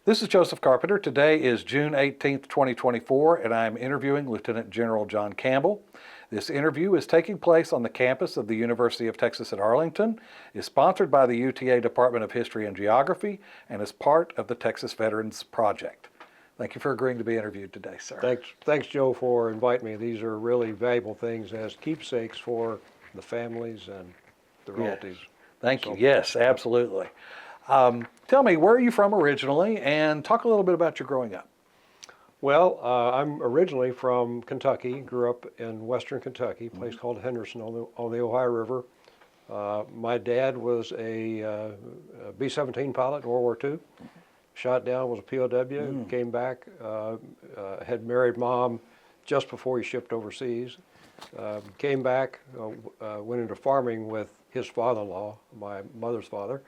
This is Joseph Carpenter. Today is June 18th, 2024, and I'm interviewing Lieutenant General John Campbell. This interview is taking place on the campus of the University of Texas at Arlington, is sponsored by the UTA Department of History and Geography, and is part of the Texas Veterans Project. Thank you for agreeing to be interviewed today, sir. Thanks, Joe, for inviting me. These are really valuable things as keepsakes for the families and the relatives. Yes. Thank you. Yes, absolutely. Tell me, where are you from originally, and talk a little bit about your growing up. Well, I'm originally from Kentucky, grew up in western Kentucky, a place called Henderson on the Ohio River. My dad was a B-17 pilot in World War II, shot down, was a POW, came back, had married mom just before he shipped overseas, came back, went into farming with his father-in-law, my mother's father.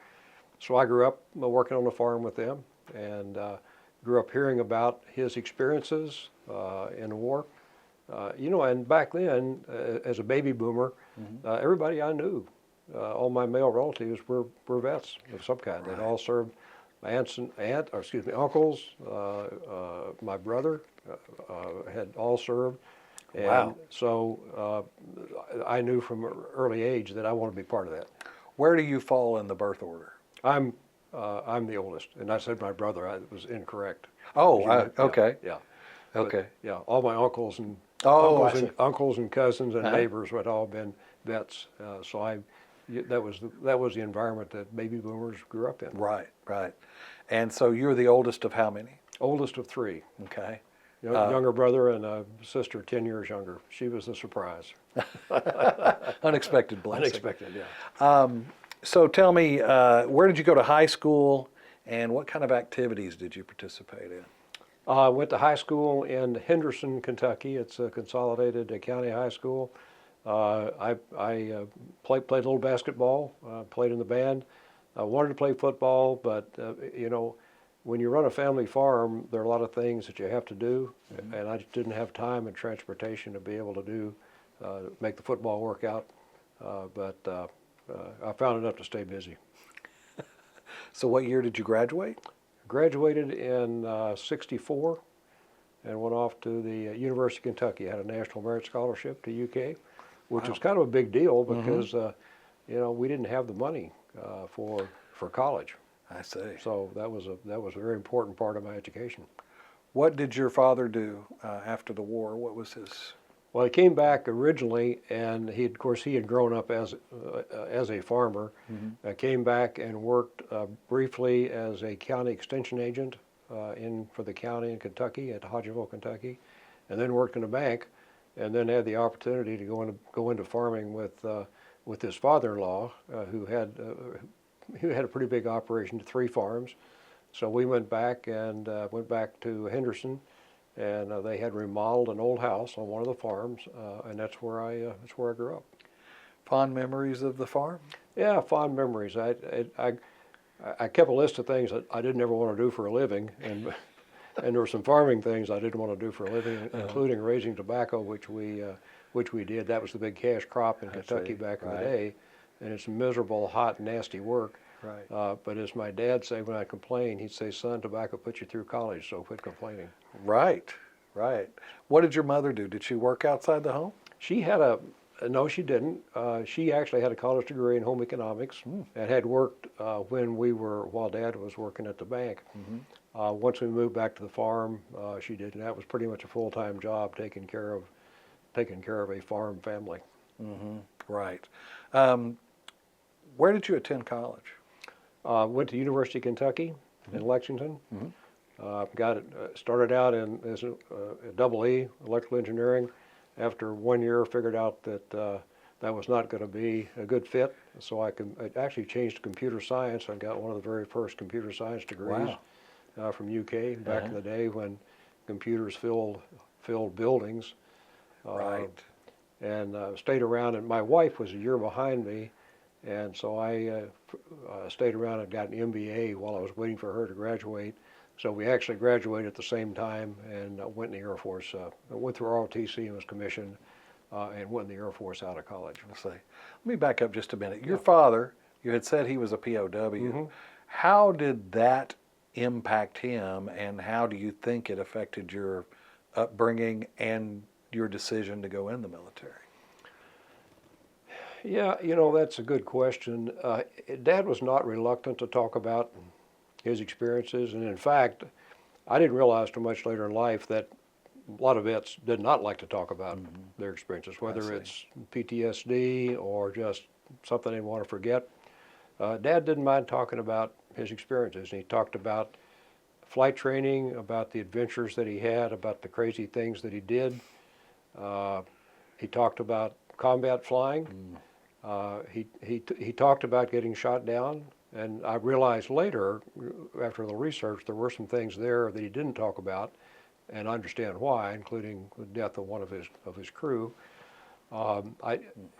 So I grew up working on the farm with them, and grew up hearing about his experiences in the war. And back then, as a baby boomer, everybody I knew, all my male relatives were vets of some kind. They'd all served. My uncles, my brother had all served. And Wow. So I knew from an early age that I wanted to be part of that. Where do you fall in the birth order? I'm the oldest, and I said my brother. I was incorrect. Oh, okay. Yeah. Okay. But, yeah, all my uncles and uncles and cousins and neighbors had all been vets. So that was the environment that baby boomers grew up in. Right, right. And so you're the oldest of how many? Oldest of three. Okay. Younger brother and a sister 10 years younger. She was a surprise. Unexpected blessing. Unexpected, yeah. So tell me, where did you go to high school, and what kind of activities did you participate in? I went to high school in Henderson, Kentucky. It's a consolidated county high school. I played a little basketball, played in the band. I wanted to play football, but when you run a family farm, there are a lot of things that you have to do, and I just didn't have time and transportation to be able to make the football work out. But I found enough to stay busy. So what year did you graduate? Graduated in '64 and went off to the University of Kentucky. I had a National Merit Scholarship to UK, which was kind of a big deal because we didn't have the money for college. I see. So that was a very important part of my education. What did your father do after the war? What was his? Well, he came back originally, and he had grown up as a farmer. Came back and worked briefly as a county extension agent for the county in Kentucky at Hodgenville, Kentucky, and then worked in a bank, and then had the opportunity to go into farming with his father-in-law, who had a pretty big operation, 3 farms. So we went back to Henderson. And they had remodeled an old house on one of the farms, and that's where I grew up. Fond memories of the farm? Yeah, fond memories. I kept a list of things that I didn't ever want to do for a living, and there were some farming things I didn't want to do for a living, including raising tobacco, which we did. That was the big cash crop in Kentucky back in the day, and it's miserable, hot, nasty work. Right. But as my dad said when I complained, he'd say, "Son, tobacco put you through college, so quit complaining." Right, right. What did your mother do? Did she work outside the home? She had no, she didn't. She actually had a college degree in home economics and had worked while Dad was working at the bank. Once we moved back to the farm, she did, and that was pretty much a full-time job, taking care of a farm family. Right. Where did you attend college? Went to University of Kentucky in Lexington. Started out as a double E, electrical engineering. After 1 year, figured out that that was not going to be a good fit. So I actually changed to computer science. I got one of the very first computer science degrees from UK back in the day when computers filled buildings. Right. And stayed around. And my wife was a year behind me. And so I stayed around and got an MBA while I was waiting for her to graduate. So we actually graduated at the same time and went in the Air Force. I went through ROTC and was commissioned and went in the Air Force out of college. Let me back up just a minute. Your father, you had said he was a POW. How did that impact him, and how do you think it affected your upbringing and your decision to go in the military? Yeah, that's a good question. Dad was not reluctant to talk about his experiences, and in fact, I didn't realize too much later in life that a lot of vets did not like to talk about their experiences, whether it's PTSD or just something they want to forget. Dad didn't mind talking about his experiences. He talked about flight training, about the adventures that he had, about the crazy things that he did. He talked about combat flying. He talked about getting shot down, and I realized later, after the research, there were some things there that he didn't talk about, and I understand why, including the death of one of his crew. I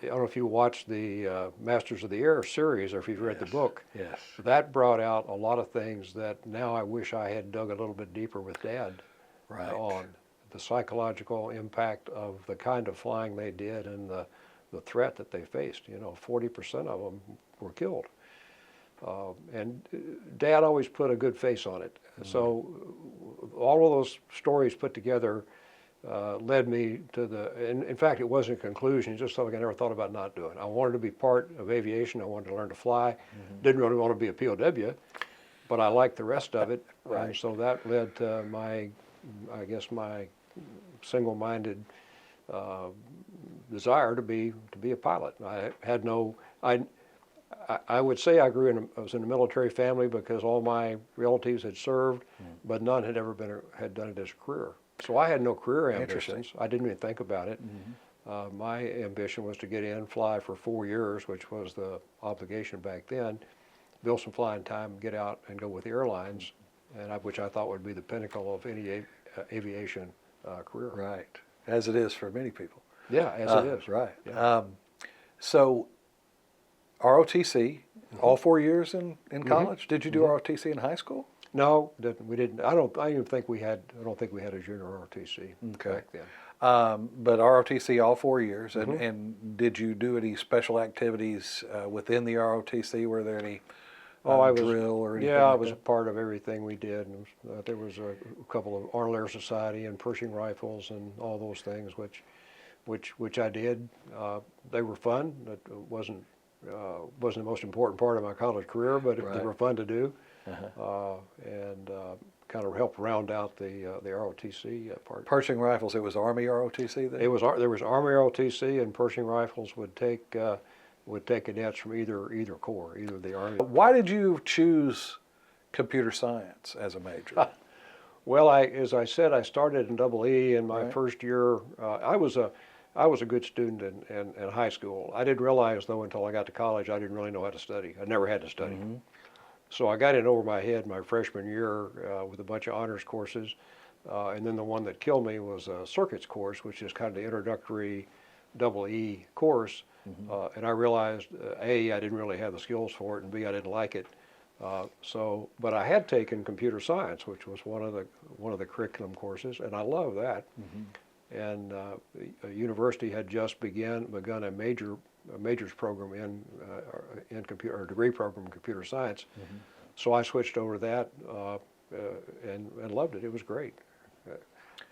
don't know if you watched the Masters of the Air series or if you've read the book. Yes. That brought out a lot of things that now I wish I had dug a little bit deeper with Dad on the psychological impact of the kind of flying they did and the threat that they faced. 40% of them were killed. And Dad always put a good face on it. So all of those stories put together led me to in fact, it wasn't a conclusion, it's just something I never thought about not doing. I wanted to be part of aviation, I wanted to learn to fly. Didn't really want to be a POW, but I liked the rest of it. And so that led to my single-minded desire to be a pilot. I would say I was in a military family because all my relatives had served, but none had ever had done it as a career. So I had no career ambitions. I didn't even think about it. My ambition was to get in, fly for 4 years, which was the obligation back then, build some flying time, get out and go with the airlines, which I thought would be the pinnacle of any aviation career. Right, as it is for many people. Yeah, as it is. Right. Yeah. So ROTC, all 4 years in college? Did you do ROTC in high school? No, we didn't. I don't think we had a junior ROTC back then. But ROTC all 4 years, and did you do any special activities within the ROTC? Were there any drill or anything? Yeah, I was a part of everything we did. And there was a couple of Arnold Air Society and Pershing rifles and all those things, which I did. They were fun. It wasn't the most important part of my college career, but they were fun to do. And kind of helped round out the ROTC part. Pershing rifles, it was Army ROTC then? There was Army ROTC, and Pershing rifles would take cadets from either corps, either the Army. Why did you choose computer science as a major? Well, as I said, I started in EE in my first year. I was a good student in high school. I didn't realize, though, until I got to college, I didn't really know how to study. I never had to study. So I got in over my head my freshman year with a bunch of honors courses. And then the one that killed me was a circuits course, which is kind of the introductory EE course. And I realized, A, I didn't really have the skills for it, and B, I didn't like it. But I had taken computer science, which was one of the curriculum courses, and I loved that. And a university had just begun a majors program in computer, or degree program in computer science. So I switched over to that and loved it. It was great.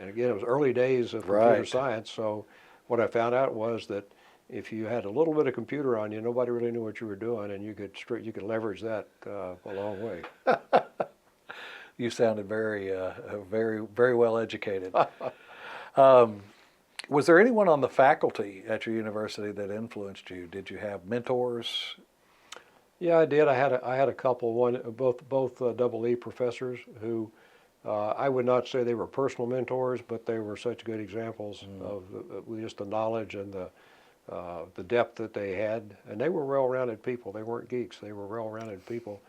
And again, it was early days of computer science. So what I found out was that if you had a little bit of computer on you, nobody really knew what you were doing, and you could leverage that a long way. You sounded very well educated. Was there anyone on the faculty at your university that influenced you? Did you have mentors? Yeah, I did. I had a couple. Both EE professors who I would not say they were personal mentors, but they were such good examples of just the knowledge and the depth that they had. And they were well-rounded people. They weren't geeks. They were well-rounded people,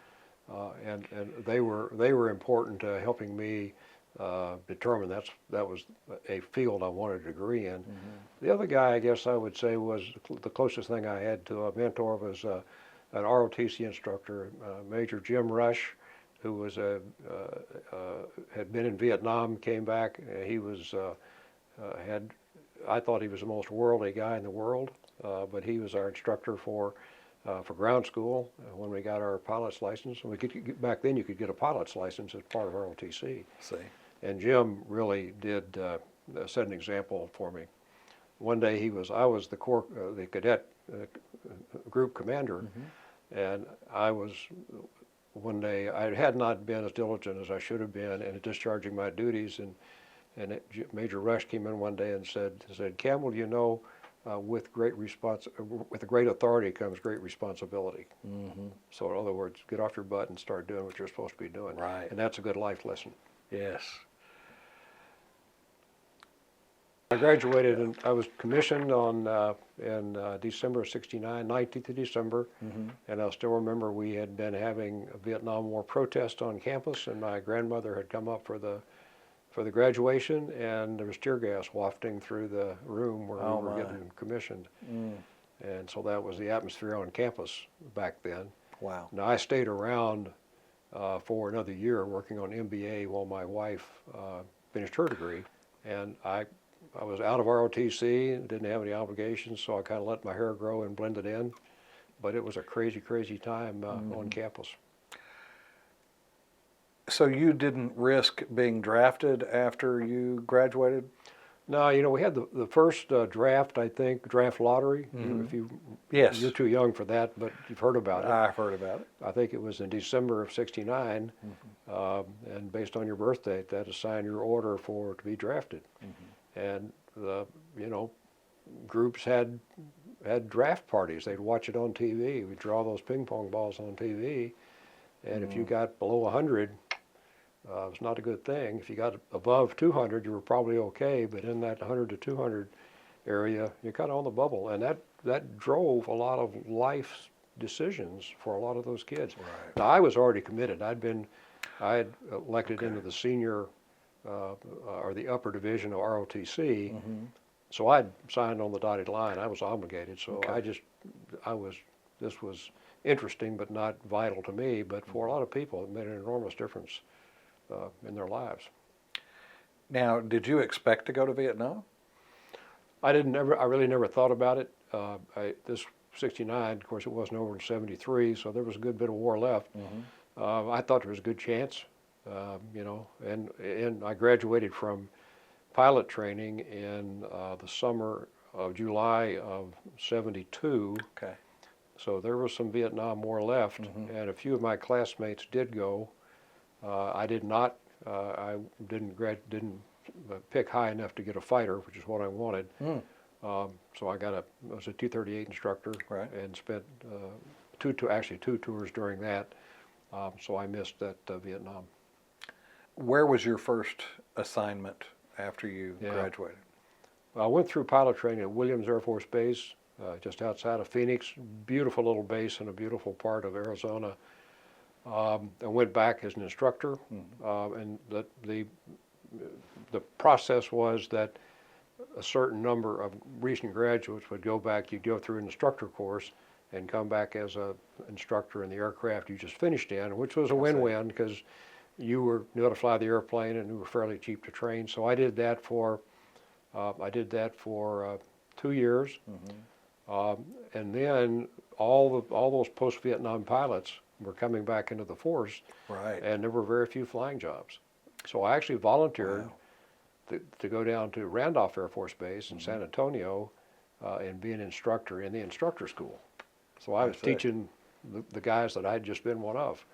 and they were important to helping me determine that was a field I wanted a degree in. The other guy, I guess I would say, was the closest thing I had to a mentor was an ROTC instructor, Major Jim Rush, who was had been in Vietnam, came back. He was I thought he was the most worldly guy in the world, but he was our instructor for for ground school when we got our pilot's license. And back then you could get a pilot's license as part of ROTC. See. And Jim really did set an example for me. One day I was the cadet group commander, and one day I had not been as diligent as I should have been in discharging my duties, and Major Rush came in one day and said, Campbell, you know, with a great authority comes great responsibility. So in other words, get off your butt and start doing what you're supposed to be doing. Right. And that's a good life lesson. Yes. I graduated and I was commissioned in December of '69, 19th of December, and I still remember we had been having a Vietnam War protest on campus, and my grandmother had come up for the graduation, and there was tear gas wafting through the room where we were getting commissioned. And so that was the atmosphere on campus back then. Wow. Now I stayed around for another year working on MBA while my wife finished her degree, and I was out of ROTC, didn't have any obligations, so I kind of let my hair grow and blended in. But it was a crazy, crazy time on campus. So you didn't risk being drafted after you graduated? No, you know, we had the first draft, I think, draft lottery. Yes. You're too young for that, but you've heard about it. I've heard about it. I think it was in December of '69, and based on your birth date, that assigned your order to be drafted. And groups had draft parties. They'd watch it on TV. We'd draw those ping pong balls on TV, and if you got below 100, it's not a good thing. If you got above 200, you were probably okay, but in that 100 to 200 area, you're kind of on the bubble, and that drove a lot of life decisions for a lot of those kids. Right. Now, I was already committed. I had elected into the senior or the upper division of ROTC, so I'd signed on the dotted line. I was obligated, so this was interesting but not vital to me, but for a lot of people it made an enormous difference in their lives. Now, did you expect to go to Vietnam? I really never thought about it. This '69, of course, it wasn't over in '73, so there was a good bit of war left. I thought there was a good chance, and I graduated from pilot training in the summer of July of '72. Okay. So there was some Vietnam War left, and a few of my classmates did go. I did not. I didn't pick high enough to get a fighter, which is what I wanted. So I was a T-38 instructor, right, and spent two tours during that. So I missed that Vietnam. Where was your first assignment after you graduated? I went through pilot training at Williams Air Force Base, just outside of Phoenix. Beautiful little base in a beautiful part of Arizona. I went back as an instructor, and the process was that a certain number of recent graduates would go back. You'd go through an instructor course and come back as an instructor in the aircraft you just finished in, which was a win-win because you knew how to fly the airplane and you were fairly cheap to train. So I did that for 2 years, and then all those post-Vietnam pilots were coming back into the force, right, and there were very few flying jobs. So I actually volunteered to go down to Randolph Air Force Base in San Antonio and be an instructor in the instructor school. So I was teaching the guys that I'd just been one of,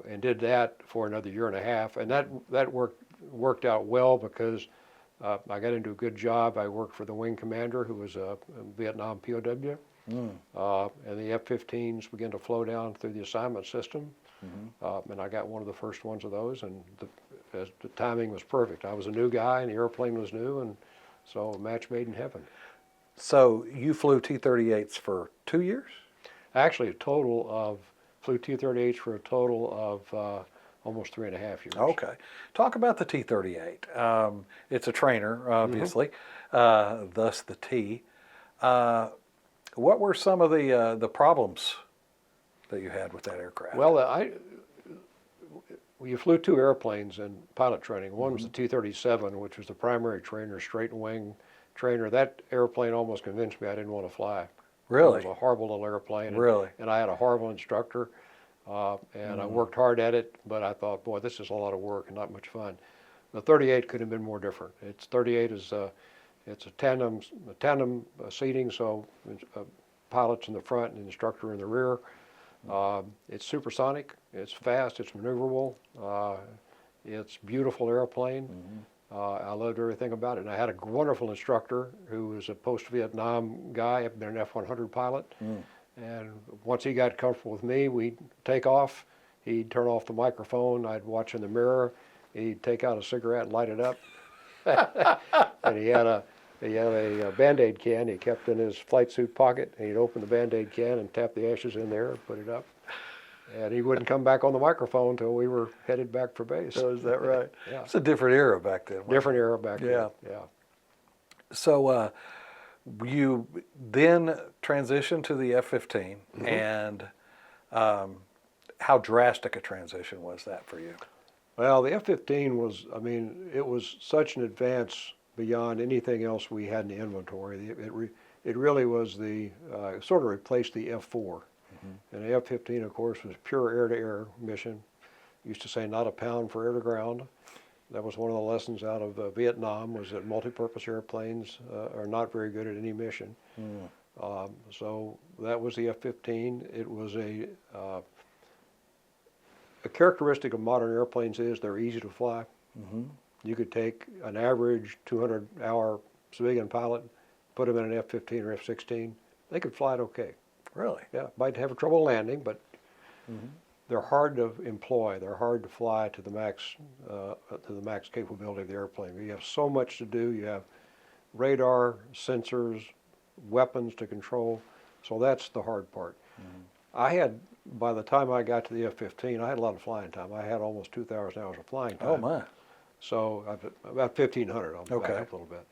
and did that for another year and a half, and that worked out well because I got into a good job. I worked for the wing commander, who was a Vietnam POW, and the F-15s began to flow down through the assignment system, and I got one of the first ones of those, and the timing was perfect. I was a new guy, and the airplane was new, and so a match made in heaven. So you flew T-38s for 2 years? Actually, flew T-38s for a total of almost 3.5 years. Okay. Talk about the T-38. It's a trainer, obviously, thus the T. What were some of the problems that you had with that aircraft? Well, you flew two airplanes in pilot training. One was the T-37, which was the primary trainer, straight wing trainer. That airplane almost convinced me I didn't want to fly. Really? It was a horrible little airplane. Really? And I had a horrible instructor, and I worked hard at it, but I thought, boy, this is a lot of work and not much fun. The 38 could have been more different. It's 38 is it's a tandem seating, so pilots in the front and the instructor in the rear. It's supersonic. It's fast. It's maneuverable. It's beautiful airplane. I loved everything about it. And I had a wonderful instructor who was a post-Vietnam guy, had been an F-100 pilot. And once he got comfortable with me, we'd take off. He'd turn off the microphone. I'd watch in the mirror. He'd take out a cigarette and light it up. And he had a Band-Aid can he kept in his flight suit pocket. And he'd open the Band-Aid can and tap the ashes in there and put it up. And he wouldn't come back on the microphone until we were headed back for base. Oh, is that right? Yeah. It's a different era back then. Different era back Yeah. then. Yeah. So you then transitioned to the F-15, and how drastic a transition was that for you? Well, the F-15 was, I mean, it was such an advance beyond anything else we had in the inventory. It really was sort of replaced the F-4. And the F-15, of course, was pure air-to-air mission. Used to say not a pound for air-to-ground. That was one of the lessons out of Vietnam, was that multi-purpose airplanes are not very good at any mission. So that was the F-15. It was a characteristic of modern airplanes is they're easy to fly. You could take an average 200-hour civilian pilot, put them in an F-15 or F-16, they could fly it okay. Really? Yeah, might have trouble landing, but they're hard to employ. They're hard to fly to the max capability of the airplane. You have so much to do. You have radar, sensors, weapons to control. So that's the hard part. By the time I got to the F-15, I had a lot of flying time. I had almost 2,000 hours of flying time. Oh my. So about 1,500. I'll back Okay. up a little bit.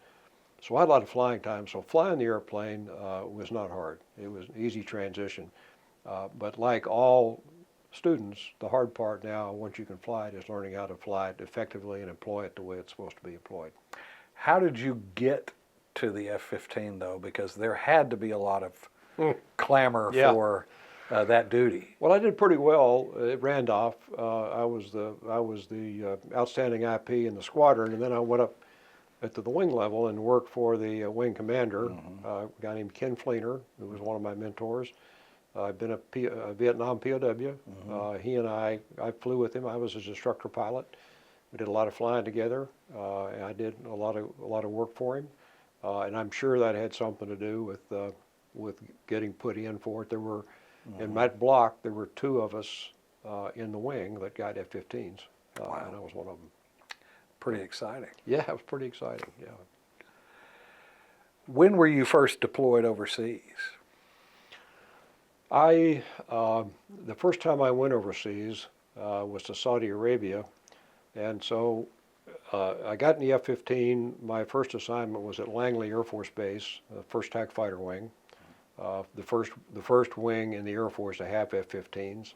So I had a lot of flying time. So flying the airplane was not hard. It was an easy transition. But like all students, the hard part now, once you can fly it, is learning how to fly it effectively and employ it the way it's supposed to be employed. How did you get to the F-15 though? Because there had to be a lot of clamor Yeah. for that duty. Well, I did pretty well at Randolph. I was the outstanding IP in the squadron, and then I went up to the wing level and worked for the wing commander, a guy named Ken Fleener, who was one of my mentors. I've been a Vietnam POW. He and I flew with him. I was his instructor pilot. We did a lot of flying together, and I did a lot of work for him. And I'm sure that had something to do with getting put in for it. There were in that block there were 2 of us in the wing that got F-15s, Wow. and I was one of them. Pretty exciting. Yeah, it was pretty exciting. Yeah. When were you first deployed overseas? The first time I went overseas was to Saudi Arabia, and so I got in the F-15. My first assignment was at Langley Air Force Base, first TAC fighter wing, the first wing in the Air Force to have F-15s.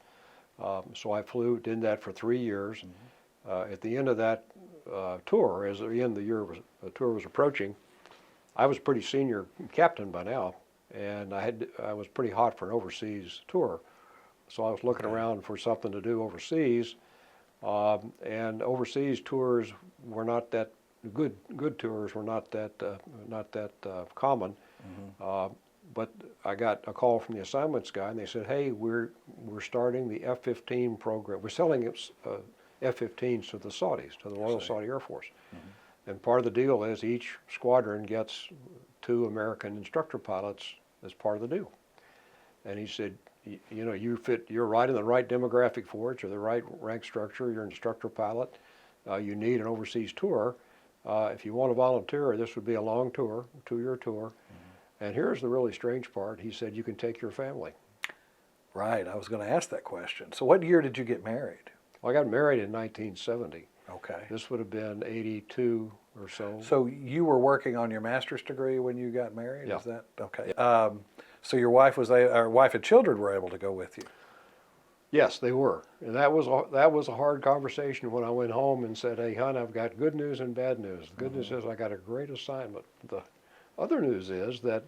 So I did that for 3 years. At the end of that tour, as the end of the tour was approaching, I was pretty senior captain by now, and I was pretty hot for an overseas tour. So I was looking around for something to do overseas, and overseas tours were not that good. Good tours were not that common. But I got a call from the assignments guy, and they said, "Hey, we're starting the F-15 program. We're selling F-15s to the Saudis, to the Royal Saudi Air Force. And part of the deal is each squadron gets 2 American instructor pilots as part of the deal." And he said, "You know, you're right in the right demographic for it. You're the right rank structure. You're an instructor pilot. You need an overseas tour. If you want to volunteer, this would be a long tour, 2-year tour. And here's the really strange part." He said, "You can take your family." Right, I was going to ask that question. So what year did you get married? Well, I got married in 1970. Okay. This would have been 82 or so. So you were working on your master's degree when you got married? Yeah. Is that okay? So your wife and children were able to go with you? Yes, they were. And that was a hard conversation when I went home and said, "Hey, hon, I've got good news and bad news. The good news is I got a great assignment. The other news is that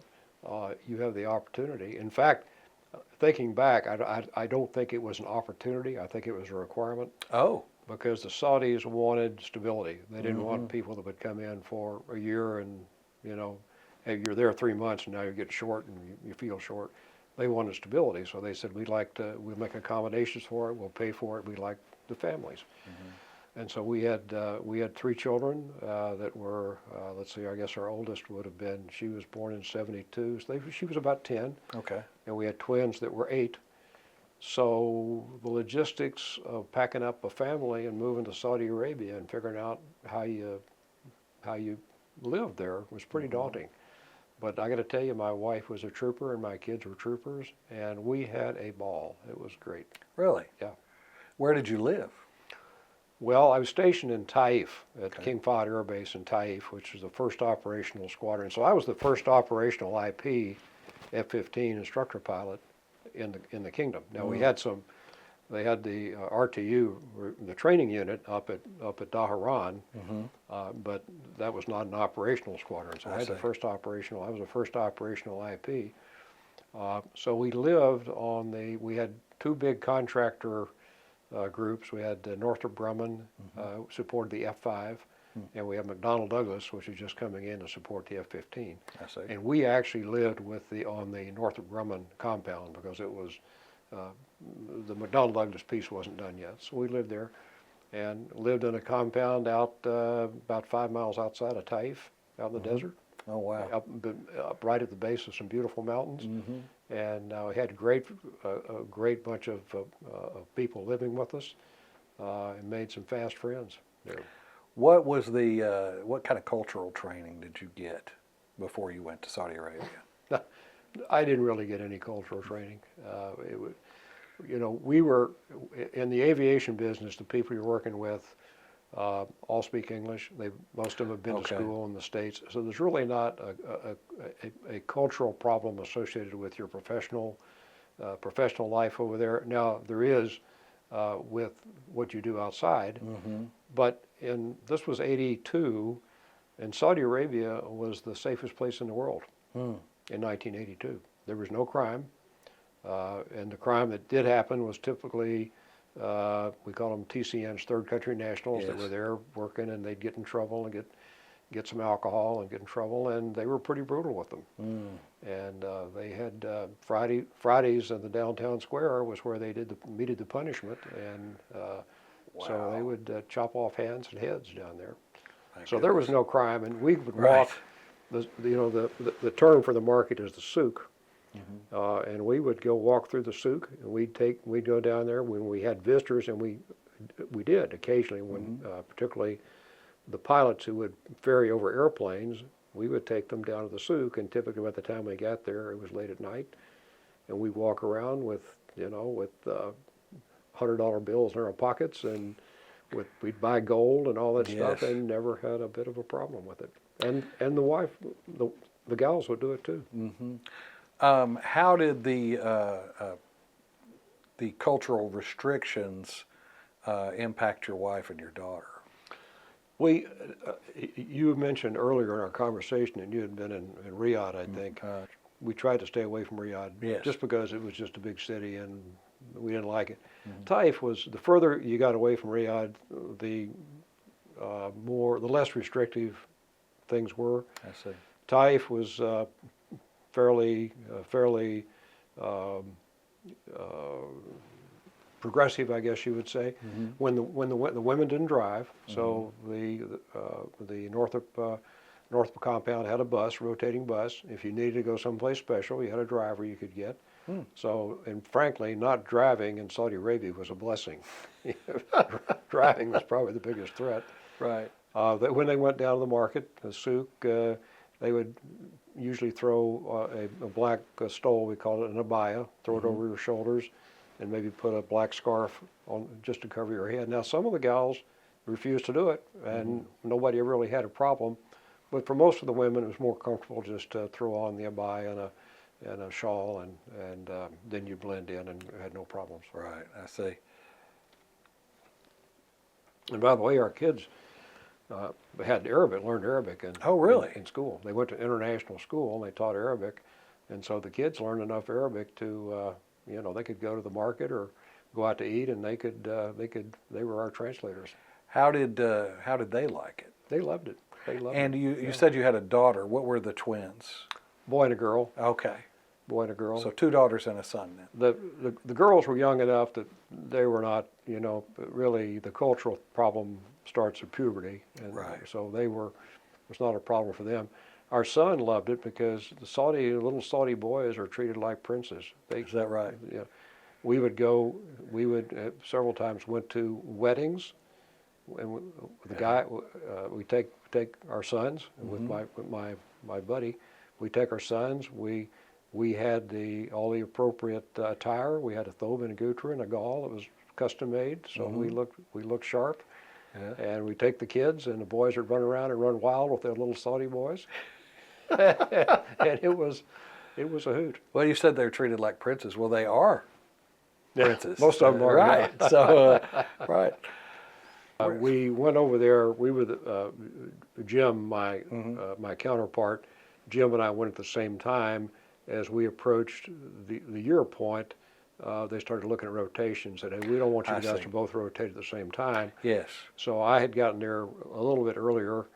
you have the opportunity. In fact, thinking back, I don't think it was an opportunity. I think it was a requirement Oh. because the Saudis wanted stability. They didn't want people that would come in for a year and, you know, hey, you're there 3 months and now you get short and you feel short. They wanted stability, so they said, we'll make accommodations for it, we'll pay for it, we like the families. And so we had 3 children that were, let's see, I guess our oldest would have been, she was born in '72, so she was about 10. Okay. And we had twins that were 8. So the logistics of packing up a family and moving to Saudi Arabia and figuring out how you lived there was pretty daunting. But I got to tell you, my wife was a trooper and my kids were troopers, and we had a ball. It was great. Really? Yeah. Where did you live? Well, I was stationed in Taif at King Fahd Air Base in Taif, which was the first operational squadron. So I was the first operational IP F-15 instructor pilot in the kingdom. Now we had they had the RTU, the training unit up at Dhahran, but that was not an operational squadron. So I was the first operational IP. So we lived we had 2 big contractor groups. We had Northrop Grumman supported the F-5, and we had McDonnell Douglas, which was just coming in to support the F-15. I see. And we actually lived on the Northrop Grumman compound because it was the McDonnell Douglas piece wasn't done yet. So we lived there and lived in a compound out about 5 miles outside of Taif, out in the desert. Oh, wow. Up right at the base of some beautiful mountains. And we had a great bunch of people living with us and made some fast friends there. What was what kind of cultural training did you get before you went to Saudi Arabia? I didn't really get any cultural training. We were in the aviation business. The people you're working with all speak English. Most of them have been to school in the States, so there's really not a cultural problem associated with your professional life over there. Now there is with what you do outside, but this was '82, and Saudi Arabia was the safest place in the world in 1982. There was no crime, and the crime that did happen was typically, we call them TCNs, third country nationals, that were there working, and they'd get in trouble and get some alcohol and get in trouble, and they were pretty brutal with them. And they had Fridays in the downtown square was where they meted the punishment, and so they would chop off hands and heads down there. So there was no crime, and we would walk. The term for the market is the souk, and we would go walk through the souk, and we'd go down there when we had visitors, and we did occasionally when particularly the pilots who would ferry over airplanes. We would take them down to the souk, and typically by the time we got there, it was late at night, and we'd walk around with $100 bills in our pockets, and we'd buy gold and all that stuff, and never had a bit of a problem with it. And the wife, the gals would do it too. How did the cultural restrictions impact your wife and your daughter? You mentioned earlier in our conversation, and you had been in Riyadh, I think. We tried to stay away from Riyadh just because it was just a big city and we didn't like it. Taif was, the further you got away from Riyadh, the less restrictive things were. I see. Taif was fairly progressive, I guess you would say. When the women didn't drive, so the Northrop compound had a rotating bus. If you needed to go someplace special, you had a driver you could get. So, and frankly, not driving in Saudi Arabia was a blessing. Driving was probably the biggest threat. Right. When they went down to the market, the souk, they would usually throw a black stole, we call it an abaya, throw it over your shoulders, and maybe put a black scarf on just to cover your head. Now, some of the gals refused to do it, and nobody ever really had a problem. But for most of the women, it was more comfortable just to throw on the abaya and a shawl, and then you blend in and had no problems. Right, I see. And by the way, our kids had learned Arabic Oh, really? in school. They went to international school and they taught Arabic. And so the kids learned enough Arabic to, they could go to the market or go out to eat, and they were our translators. How did they like it? They loved it. They loved And it. you said you had a daughter. What were the twins? Boy and a girl. Okay. Boy and a girl. So 2 daughters and a son then. The girls were young enough that they were not, really the cultural problem starts at puberty, and Right. so it was not a problem for them. Our son loved it because the little Saudi boys are treated like princes. Is that right? Yeah, we would several times went to weddings, and with the guy, we take our sons, and with my buddy, we take our sons. We had all the appropriate attire. We had a thobe and a gutra and a gall that was custom made, so we looked sharp. Yeah. And we take the kids, and the boys would run around and run wild with their little Saudi boys, and it was a hoot. Well, you said they're treated like princes. Well, they are princes. Most of them are, right. yeah. So, right. We went over there. We were Jim, my counterpart. Jim and I went at the same time. As we approached the year point, they started looking at rotations and said, "Hey, we don't want you guys to both rotate at the same time." Yes. So I had gotten there a little bit earlier,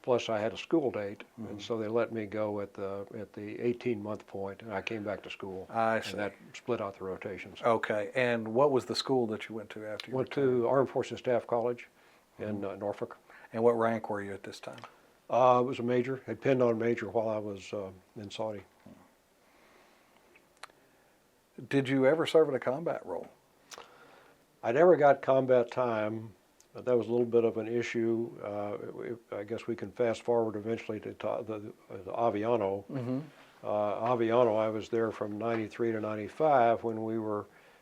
plus I had a school date, and so they let me go at the 18-month point, and I came back to school. I see. And that split out the rotations. Okay. And what was the school that you went to after you Went retired? to Armed Forces Staff College in Norfolk. And what rank were you at this time? It was a major. Had pinned on major while I was in Saudi. Did you ever serve in a combat role? I never got combat time. But that was a little bit of an issue. I guess we can fast forward eventually to the Aviano. Aviano, I was there from 93 to 95 when we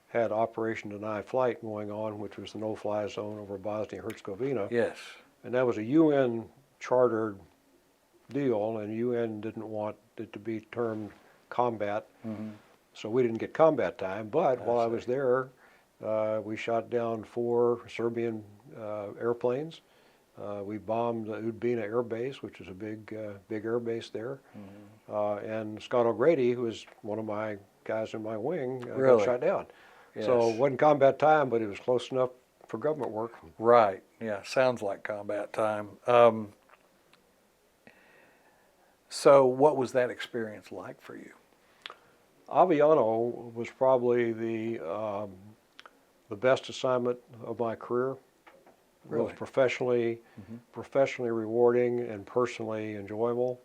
had Operation Deny Flight going on, which was the no-fly zone over Bosnia-Herzegovina. Yes. And that was a UN chartered deal, and UN didn't want it to be termed combat. So we didn't get combat time, but while I was there, we shot down 4 Serbian airplanes. We bombed the Udbina Air Base, which is a big air base there. And Scott O'Grady, who was one of my guys in my wing, Really? got shot down. Yes. So it wasn't combat time, but it was close enough for government work. Right. Yeah. Sounds like combat time. So what was that experience like for you? Aviano was probably the best assignment of my career. Really? Both professionally rewarding and personally enjoyable.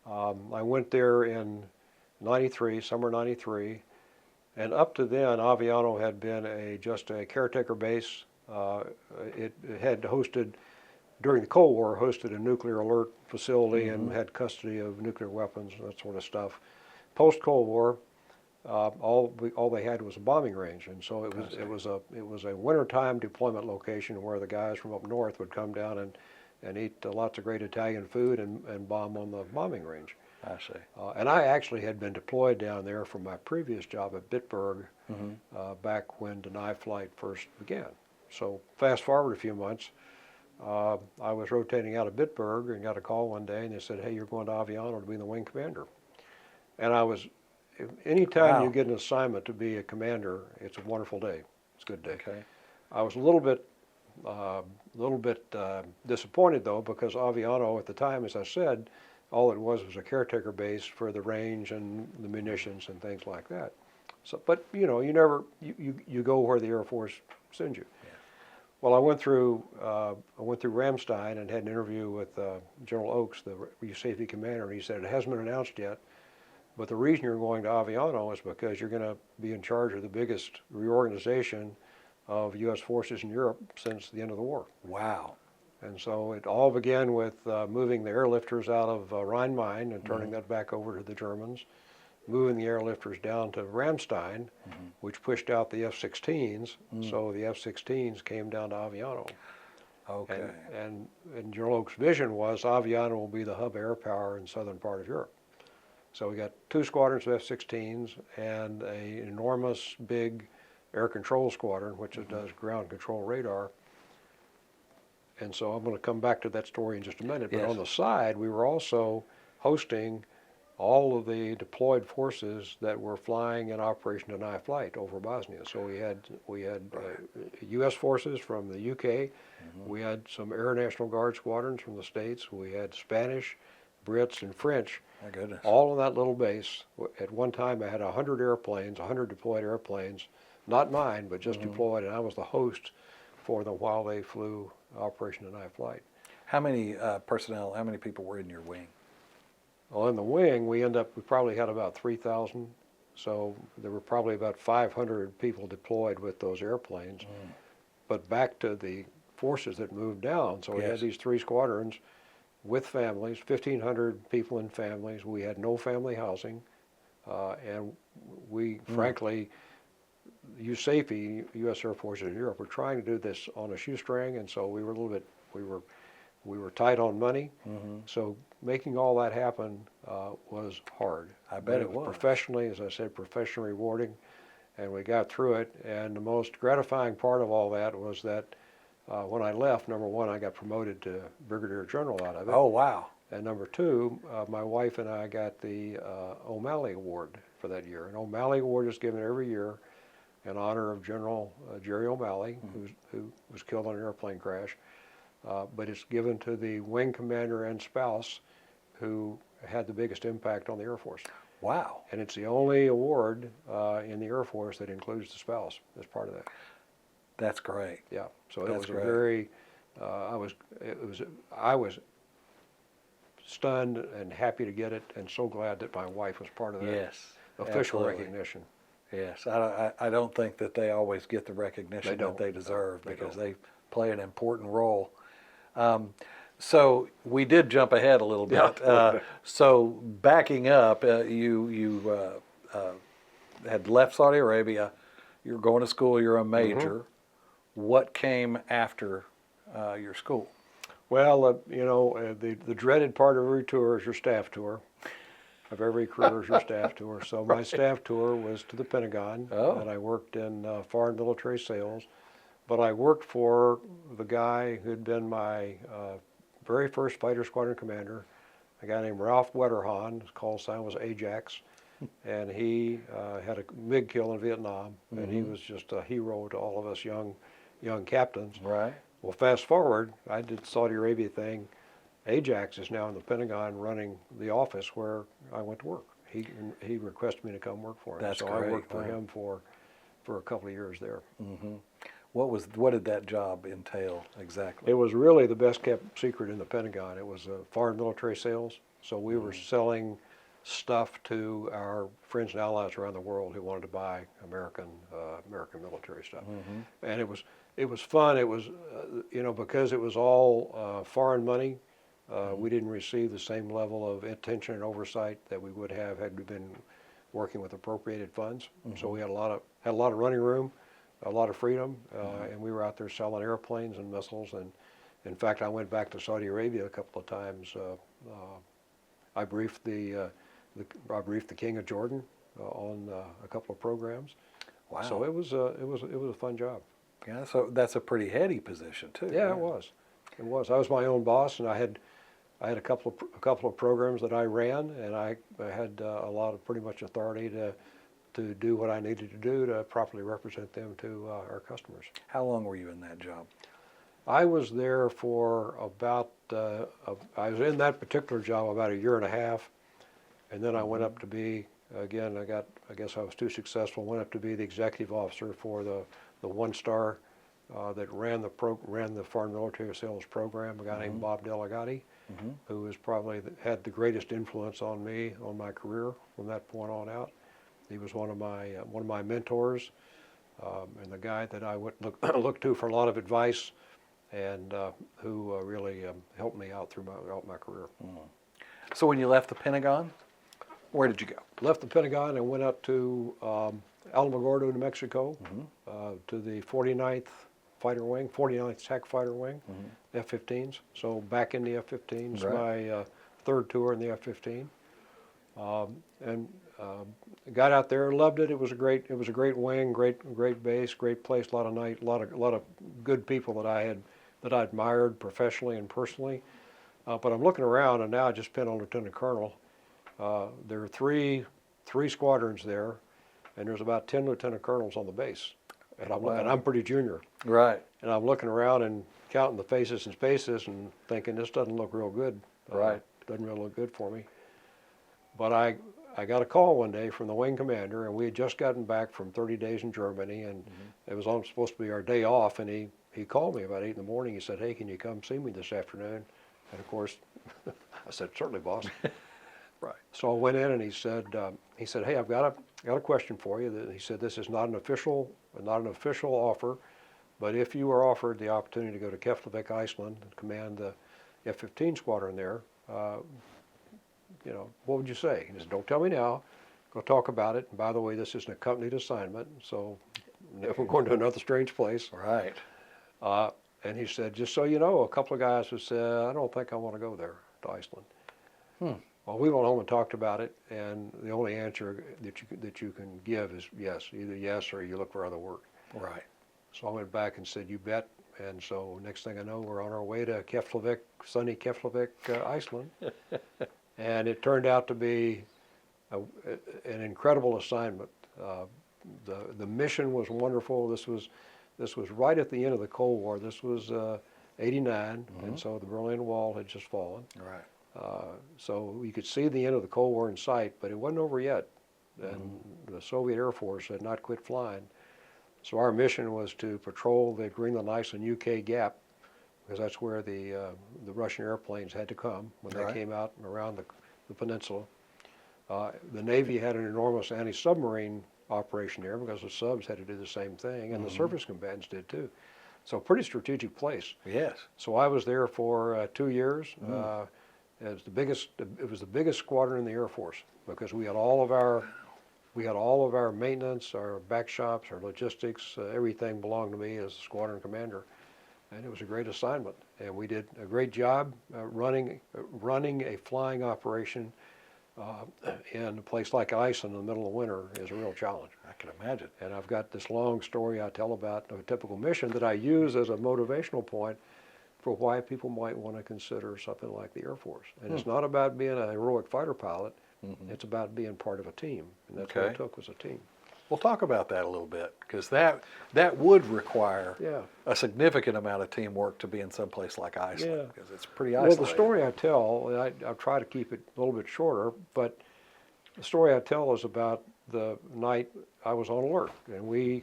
I went there in summer 93, and up to then, Aviano had been just a caretaker base. It had hosted, during the Cold War, hosted a nuclear alert facility and had custody of nuclear weapons and that sort of stuff. Post-Cold War, all they had was a bombing range, and so it was a wintertime deployment location where the guys from up north would come down and eat lots of great Italian food and bomb on the bombing range. I see. And I actually had been deployed down there from my previous job at Bitburg back when Deny Flight first began. So fast forward a few months, I was rotating out of Bitburg and got a call one day, and they said, "Hey, you're going to Aviano to be the wing commander." And anytime you get an assignment to be a commander, it's a wonderful day. It's a good day. Okay. I was a little bit disappointed though, because Aviano at the time, as I said, all it was a caretaker base for the range and the munitions and things like that. So, but you go where the Air Force sends you. Yeah. Well, I went through Ramstein and had an interview with General Oakes, the safety commander, and he said, "It hasn't been announced yet, but the reason you're going to Aviano is because you're going to be in charge of the biggest reorganization of U.S. forces in Europe since the end of the war." Wow. And so it all began with moving the airlifters out of Rhein-Main and turning that back over to the Germans, moving the airlifters down to Ramstein, which pushed out the F-16s. So the F-16s came down to Aviano. Okay. And General Oak's vision was Aviano will be the hub air power in southern part of Europe. So we got 2 squadrons of F-16s and an enormous big air control squadron, which does ground control radar. And so I'm going to come back to that story in just a minute. But Yes. on the side, we were also hosting all of the deployed forces that were flying in Operation Deny Flight over Bosnia. So we had U.S. forces from the UK, we had some Air National Guard squadrons from the States, we had Spanish, Brits, and French. My goodness. All in that little base. At one time I had 100 airplanes, 100 deployed airplanes, not mine, but just deployed, and I was the host for them while they flew Operation Deny Flight. How many personnel, how many people were in your wing? Well, in the wing, we probably had about 3,000, so there were probably about 500 people deployed with those airplanes. But back to the forces that moved down, so we had these 3 squadrons with families, 1,500 people in families. We had no family housing, and we, frankly, USAFE, U.S. Air Force in Europe, were trying to do this on a shoestring, and so we were a little bit, we were tight on money. So making all that happen was hard. I bet it was. Professionally, as I said, professionally rewarding, and we got through it. And the most gratifying part of all that was that when I left, number one, I got promoted to Brigadier General out of it. Oh, wow. And number two, my wife and I got the O'Malley Award for that year. An O'Malley Award is given every year in honor of General Jerry O'Malley, who was killed in an airplane crash. But it's given to the wing commander and spouse who had the biggest impact on the Air Force. Wow. And it's the only award in the Air Force that includes the spouse as part of that. That's great. Yeah. So That's it was great. a very, I was stunned and happy to get it, and so glad that my wife was part of that official absolutely. recognition. Yes, I don't think that they always get the recognition that they deserve because they play an important role. So we did jump ahead a little bit. So backing up, you had left Saudi Arabia. You're going to school. You're a major. What came after your school? Well, the dreaded part of every tour is your staff tour. Of every career is your staff tour. So my staff tour was to the Pentagon, and I worked in foreign military sales. But I worked for the guy who'd been my very first fighter squadron commander, a guy named Ralph Wetterhahn. His call sign was Ajax, and he had a MiG kill in Vietnam, and he was just a hero to all of us young captains. Right. Well, fast forward, I did the Saudi Arabia thing. Ajax is now in the Pentagon running the office where I went to work. He requested me to come work for him. That's so great. I worked for him for a couple of years there. What did that job entail exactly? It was really the best kept secret in the Pentagon. It was foreign military sales. So we were selling stuff to our friends and allies around the world who wanted to buy American military stuff. And it was fun. It was because it was all foreign money. We didn't receive the same level of attention and oversight that we would have had we been working with appropriated funds. So we had a lot of running room, a lot of freedom, and we were out there selling airplanes and missiles. And in fact, I went back to Saudi Arabia a couple of times. I briefed the King of Jordan on a couple of programs. Wow. So it was a fun job. Yeah, so that's a pretty heady position too. Yeah, it was. It was. I was my own boss, and I had a couple of programs that I ran, and I had a lot of pretty much authority to do what I needed to do to properly represent them to our customers. How long were you in that job? I was there for about, I was in that particular job about a year and a half, and then I went up to be, again, I guess I was too successful, went up to be the executive officer for the one-star that ran the foreign military sales program, a guy named Bob Delegati, who was probably had the greatest influence on me, on my career from that point on out. He was one of my mentors, and the guy that I would look to for a lot of advice, and who really helped me out throughout my career. So when you left the Pentagon, where did you go? Left the Pentagon and went up to Alamogordo, New Mexico, to the 49th Fighter Wing, 49th Attack Fighter Wing, F-15s. So back in the F-15s, my third tour in the F-15, and got out there, loved it. It was a great wing, great base, great place, a lot of good people that I admired professionally and personally. But I'm looking around, and now I just been a lieutenant colonel. There are three squadrons there, and there's about 10 lieutenant colonels on the base, and I'm pretty junior. Right. And I'm looking around and counting the faces and spaces and thinking this doesn't look real good. Right. Doesn't really look good for me. But I got a call one day from the wing commander, and we had just gotten back from 30 days in Germany, and it was supposed to be our day off, and he called me about 8 in the morning. He said, "Hey, can you come see me this afternoon?" And of course, I said, "Certainly, boss." Right. So I went in, and he said, "Hey, I've got a question for you." He said, "This is not an official offer, but if you were offered the opportunity to go to Keflavik, Iceland, and command the F-15 squadron there, what would you say?" He said, "Don't tell me now. Go talk about it. And by the way, this is an accompanied assignment, so we're going to another strange place." Right. And he said, "Just so you know, a couple of guys have said, I don't think I want to go there to Iceland." Well, we went home and talked about it, and the only answer that you can give is yes, either yes or you look for other work. Right. So I went back and said, "You bet." And so next thing I know, we're on our way to Keflavik, sunny Keflavik, Iceland. And it turned out to be an incredible assignment. The mission was wonderful. This was right at the end of the Cold War. This was 89, and so the Berlin Wall had just fallen. Right. So you could see the end of the Cold War in sight, but it wasn't over yet. And the Soviet Air Force had not quit flying. So our mission was to patrol the Greenland-Iceland UK gap, because that's where the Russian airplanes had to come when they came out around the peninsula. The Navy had an enormous anti-submarine operation there because the subs had to do the same thing, and the surface combatants did too. So pretty strategic place. Yes. So I was there for 2 years. It was the biggest squadron in the Air Force because we had all of our maintenance, our back shops, our logistics, everything belonged to me as the squadron commander. And it was a great assignment. And we did a great job running a flying operation in a place like Iceland in the middle of winter is a real challenge. I can imagine. And I've got this long story I tell about a typical mission that I use as a motivational point for why people might want to consider something like the Air Force. And it's not about being a heroic fighter pilot. It's about being part of a team. And that's what it took, was a team. We'll talk about that a little bit, because that would require a significant amount of teamwork to be in some place like Iceland, because it's pretty isolated. Well, the story I tell, and I'll try to keep it a little bit shorter, but the story I tell is about the night I was on alert. And we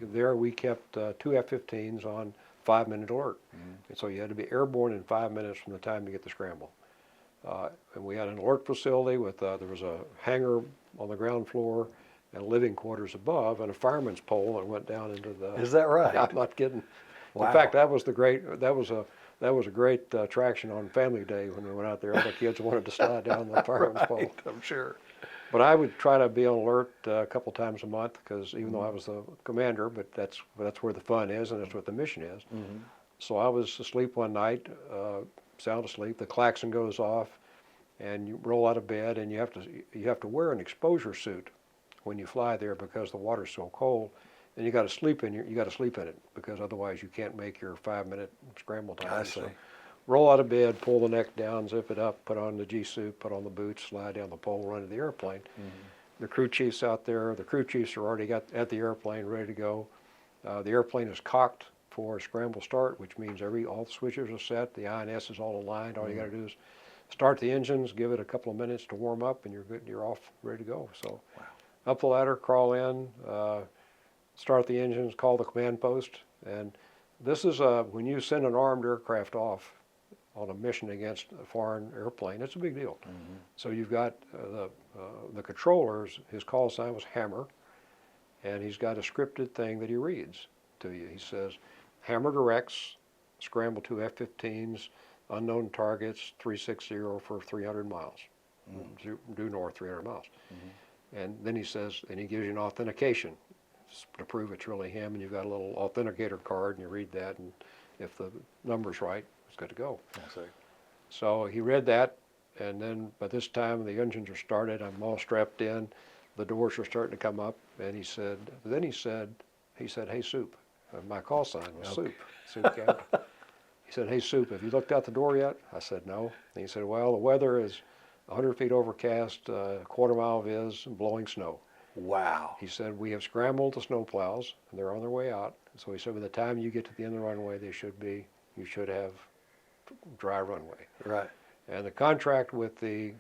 kept 2 F-15s on 5-minute alert. And so you had to be airborne in 5 minutes from the time you get the scramble. And we had an alert facility with, there was a hangar on the ground floor and living quarters above, and a fireman's pole that went down into the. Is that right? I'm not kidding. Wow. In fact, that was a great attraction on Family Day when we went out there. All the kids wanted to slide down the fireman's pole. I'm sure. But I would try to be on alert a couple times a month, because even though I was the commander, but that's where the fun is, and that's what the mission is. So I was asleep one night, sound asleep. The klaxon goes off, and you roll out of bed, and you have to wear an exposure suit when you fly there because the water's so cold, and you got to sleep in it because otherwise you can't make your 5-minute scramble time. I see. So roll out of bed, pull the neck down, zip it up, put on the G-suit, put on the boots, slide down the pole, run to the airplane. The crew chief's out there. The crew chiefs are already at the airplane, ready to go. The airplane is cocked for scramble start, which means all the switches are set. The INS is all aligned. All you got to do is start the engines, give it a couple of minutes to warm up, and you're good. You're off, ready to go. So. Wow. Up the ladder, crawl in, start the engines, call the command post. And this is when you send an armed aircraft off on a mission against a foreign airplane, it's a big deal. So you've got the controllers, his call sign was Hammer, and he's got a scripted thing that he reads to you. He says, Hammer directs, scramble 2 F-15s, unknown targets, 360 for 300 miles, due north 300 miles. And then he says, and he gives you an authentication to prove it's really him, and you've got a little authenticator card, and you read that, and if the number's right, it's good to go. I see. So he read that, and then by this time the engines are started, I'm all strapped in, the doors are starting to come up, and he said, hey, Soup. My call sign was Soup, Soup Captain. He said, hey, Soup, have you looked out the door yet? I said, no. And he said, well, the weather is 100 feet overcast, a quarter mile viz, and blowing snow. Wow. He said, we have scrambled the snow plows, and they're on their way out. So he said, by the time you get to the end of the runway, you should have dry runway. Right. And the contract with the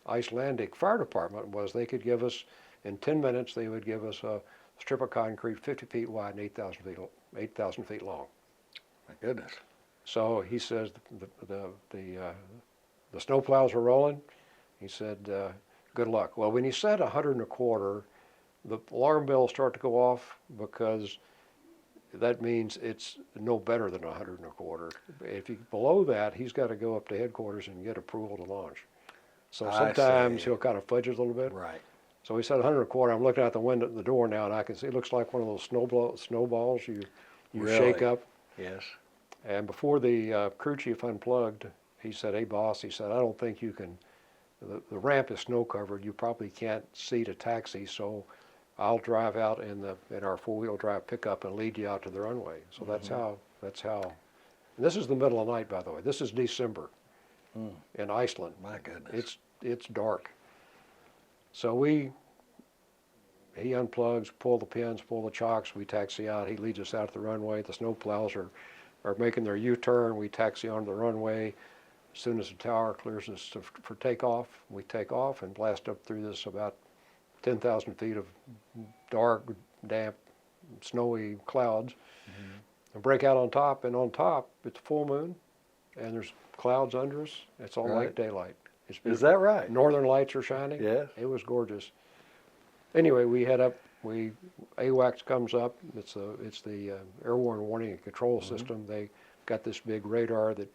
Icelandic fire department was they could give us, in 10 minutes, they would give us a strip of concrete 50 feet wide and 8,000 feet long. My goodness. So he says the snow plows are rolling. He said, good luck. Well, when he said 100 and a quarter, the alarm bells start to go off because that means it's no better than 100 and a quarter. If you below that, he's got to go up to headquarters and get approval to launch. So sometimes he'll kind of fudge it a little bit. Right. So he said 100 and a quarter. I'm looking out the window at the door now, and I can see it looks like one of those snowballs you Really? shake up. Yes. And before the crew chief unplugged, he said, "Hey, boss," he said, "I don't think you can. The ramp is snow covered. You probably can't seat a taxi, so I'll drive out in our four-wheel drive pickup and lead you out to the runway." So that's how. And this is the middle of the night, by the way. This is December in Iceland. My goodness. It's dark. So he unplugs, pull the pins, pull the chocks. We taxi out. He leads us out to the runway. The snow plows are making their U-turn. We taxi onto the runway. As soon as the tower clears us for takeoff, we take off and blast up through this about 10,000 feet of dark, damp, snowy clouds, and break out on top. And on top, it's full moon, and there's clouds under us. It's all like daylight. Is that right? Northern lights are shining. Yes. It was gorgeous. Anyway, we head up. AWACS comes up. It's the airborne warning and control system. They got this big radar that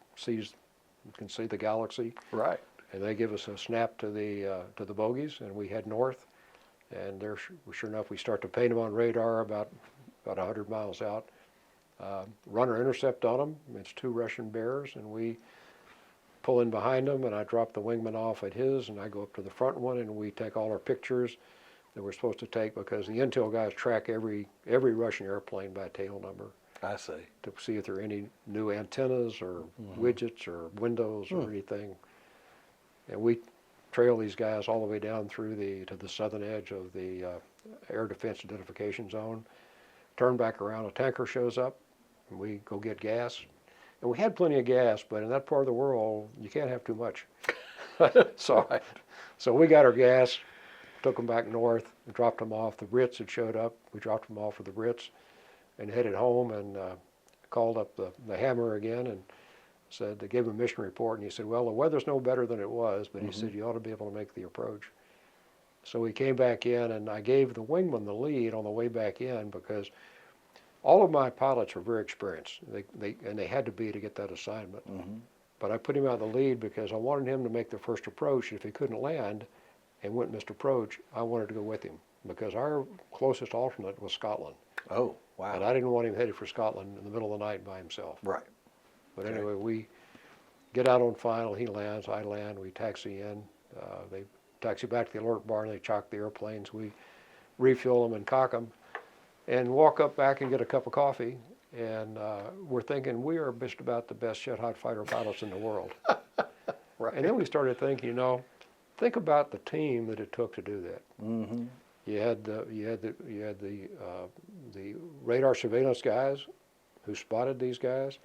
can see the galaxy. Right. And they give us a snap to the bogies, and we head north. And there, sure enough, we start to paint them on radar about 100 miles out. Runner intercept on them. It's 2 Russian Bears, and we pull in behind them, and I drop the wingman off at his, and I go up to the front one, and we take all our pictures that we're supposed to take because the intel guys track every Russian airplane by tail number. I see. To see if there are any new antennas or widgets or windows or anything. And we trail these guys all the way down through to the southern edge of the air defense identification zone. Turn back around, a tanker shows up, and we go get gas. And we had plenty of gas, but in that part of the world, you can't have too much. So we got our gas, took them back north, and dropped them off. The Brits had showed up. We dropped them off with the Brits and headed home, and called up the Hammer again and said, they gave him a mission report, and he said, well, the weather's no better than it was, but he said, you ought to be able to make the approach. So we came back in, and I gave the wingman the lead on the way back in because all of my pilots were very experienced, and they had to be to get that assignment. But I put him out the lead because I wanted him to make the first approach. If he couldn't land and wouldn't miss approach, I wanted to go with him because our closest alternate was Scotland. Oh, wow. And I didn't want him headed for Scotland in the middle of the night by himself. Right. But anyway, we get out on final. He lands, I land, we taxi in. They taxi back to the alert bar, and they chock the airplanes. We refuel them and cock them and walk up back and get a cup of coffee. And we're thinking we are just about the best shed-hot fighter pilots in the world. Right. And then we started thinking, think about the team that it took to do that. You had the radar surveillance guys who spotted these guys.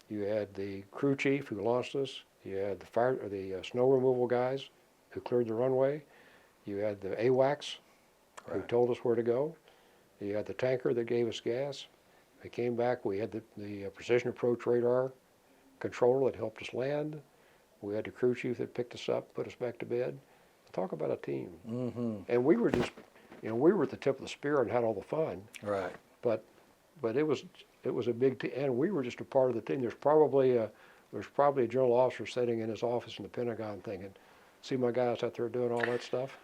You had the crew chief who launched us. You had the snow removal guys who cleared the runway. You had the AWACS who told us where to go. You had the tanker that gave us gas. We came back. We had the precision approach radar controller that helped us land. We had the crew chief that picked us up, put us back to bed. Talk about a team. And we were just, we were at the tip of the spear and had all the fun. Right. But it was a big team, and we were just a part of the team. There's probably a general officer sitting in his office in the Pentagon thinking, see my guys out there doing all that stuff?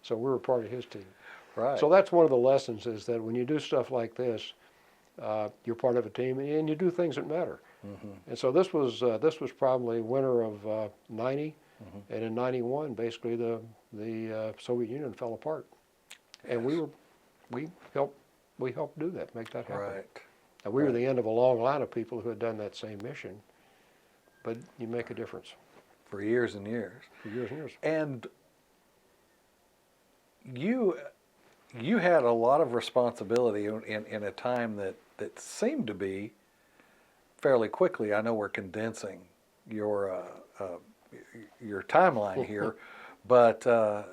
So we were part of his team. Right. So that's one of the lessons is that when you do stuff like this, you're part of a team and you do things that matter. And so this was probably winter of 90, and in 91, basically the Soviet Union fell apart, and we helped do that, make that happen. Right. And we were the end of a long line of people who had done that same mission, but you make a difference. For years and years. For years and years. And you had a lot of responsibility in a time that seemed to be fairly quickly. I know we're condensing your timeline here, but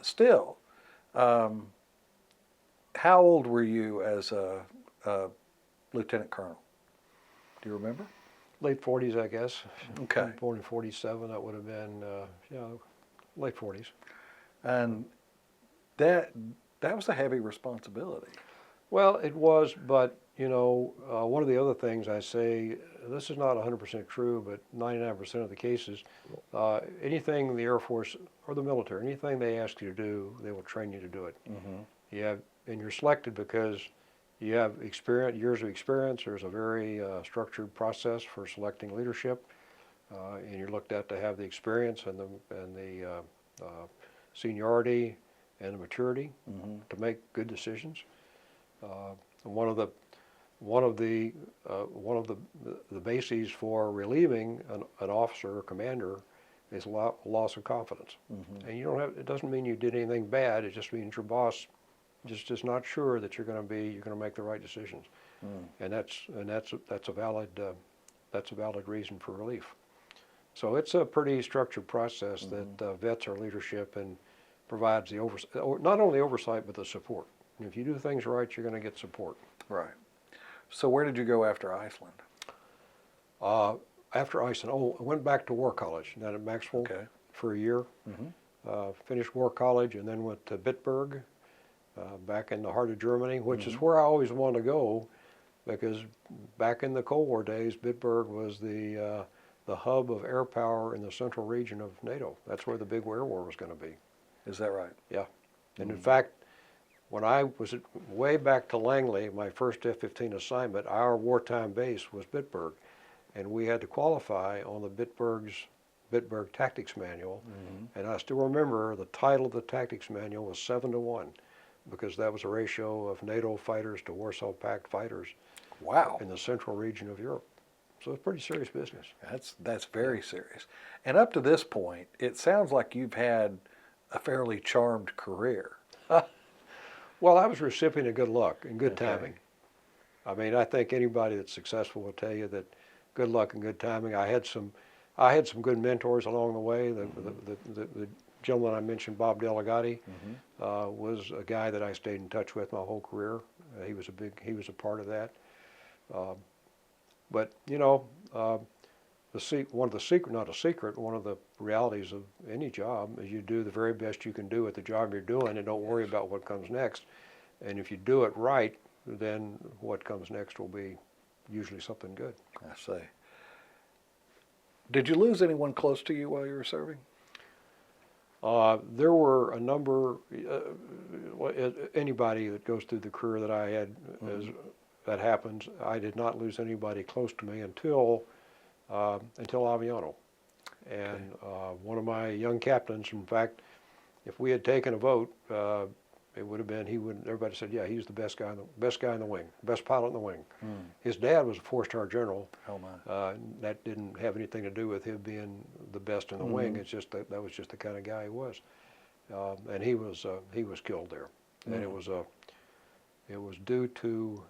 still, how old were you as a lieutenant colonel? Do you remember? Late 40s, I guess. Okay. I'm born in 47. That would have been, late 40s. And that was a heavy responsibility. Well, it was, but one of the other things I say, this is not 100% true, but 99% of the cases, anything the Air Force or the military, anything they ask you to do, they will train you to do it. Mm-hmm. And you're selected because you have years of experience. There's a very structured process for selecting leadership, and you're looked at to have the experience and the seniority and the maturity to make good decisions. One of the bases for relieving an officer or commander is loss of confidence. And it doesn't mean you did anything bad. It just means your boss just is not sure that you're going to make the right decisions. And that's a valid reason for relief. So it's a pretty structured process that vets our leadership and provides the not only oversight but the support. And if you do things right, you're going to get support. Right. So where did you go after Iceland? After Iceland, I went back to War College down at Maxwell for a year. Finished War College and then went to Bitburg, back in the heart of Germany, which is where I always wanted to go, because back in the Cold War days, Bitburg was the hub of air power in the central region of NATO. That's where the big air war was going to be. Is that right? Yeah. And in fact, when I was way back to Langley, my first F-15 assignment, our wartime base was Bitburg. And we had to qualify on the Bitburg Tactics Manual. And I still remember the title of the Tactics Manual was 7-1, because that was a ratio of NATO fighters to Warsaw Pact fighters. Wow. In the central region of Europe. So it's pretty serious business. That's very serious. And up to this point, it sounds like you've had a fairly charmed career. Well, I was a recipient of good luck and good timing. I mean, I think anybody that's successful will tell you that good luck and good timing. I had some good mentors along the way. The gentleman I mentioned, Bob Delegati, was a guy that I stayed in touch with my whole career. He was a part of that. But one of the realities of any job is you do the very best you can do at the job you're doing, and don't worry about what comes next. And if you do it right, then what comes next will be usually something good. I see. Did you lose anyone close to you while you were serving? There were a number. Anybody that goes through the career that I had, that happens. I did not lose anybody close to me until Aviano. And one of my young captains, in fact, if we had taken a vote, it would have been everybody said, yeah, he's the best guy in the wing, best pilot in the wing. His dad was a 4-star general. Oh my. That didn't have anything to do with him being the best in the wing. It's just that was just the kind of guy he was. And he was killed there. And it was due to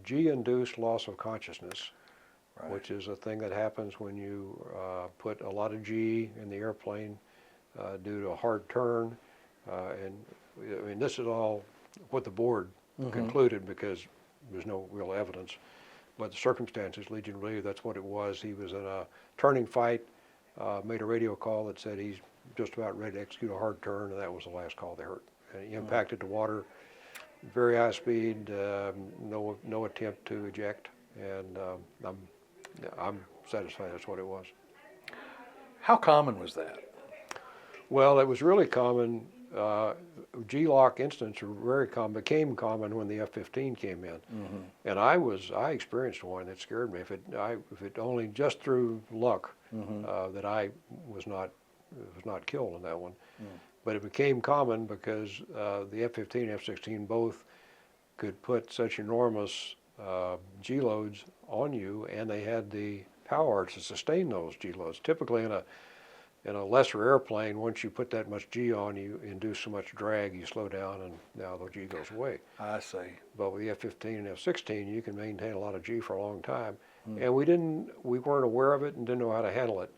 G-induced loss of consciousness. Right. Which is a thing that happens when you put a lot of G in the airplane due to a hard turn. And I mean, this is all what the board concluded, because there's no real evidence. But the circumstances lead you to believe that's what it was. He was in a turning fight, made a radio call that said he's just about ready to execute a hard turn, and that was the last call they heard. And he impacted the water, very high speed, no attempt to eject, and I'm satisfied that's what it was. How common was that? Well, it was really common. G-lock incidents were very common, became common when the F-15 came in. And I experienced one that scared me. If it only just through luck that I was not killed in that one. But it became common because the F-15 and F-16 both could put such enormous G-loads on you, and they had the power to sustain those G-loads. Typically in a lesser airplane, once you put that much G on, you induce so much drag, you slow down, and now the G goes away. I see. But with the F-15 and F-16, you can maintain a lot of G for a long time. Hmm. And we weren't aware of it and didn't know how to handle it.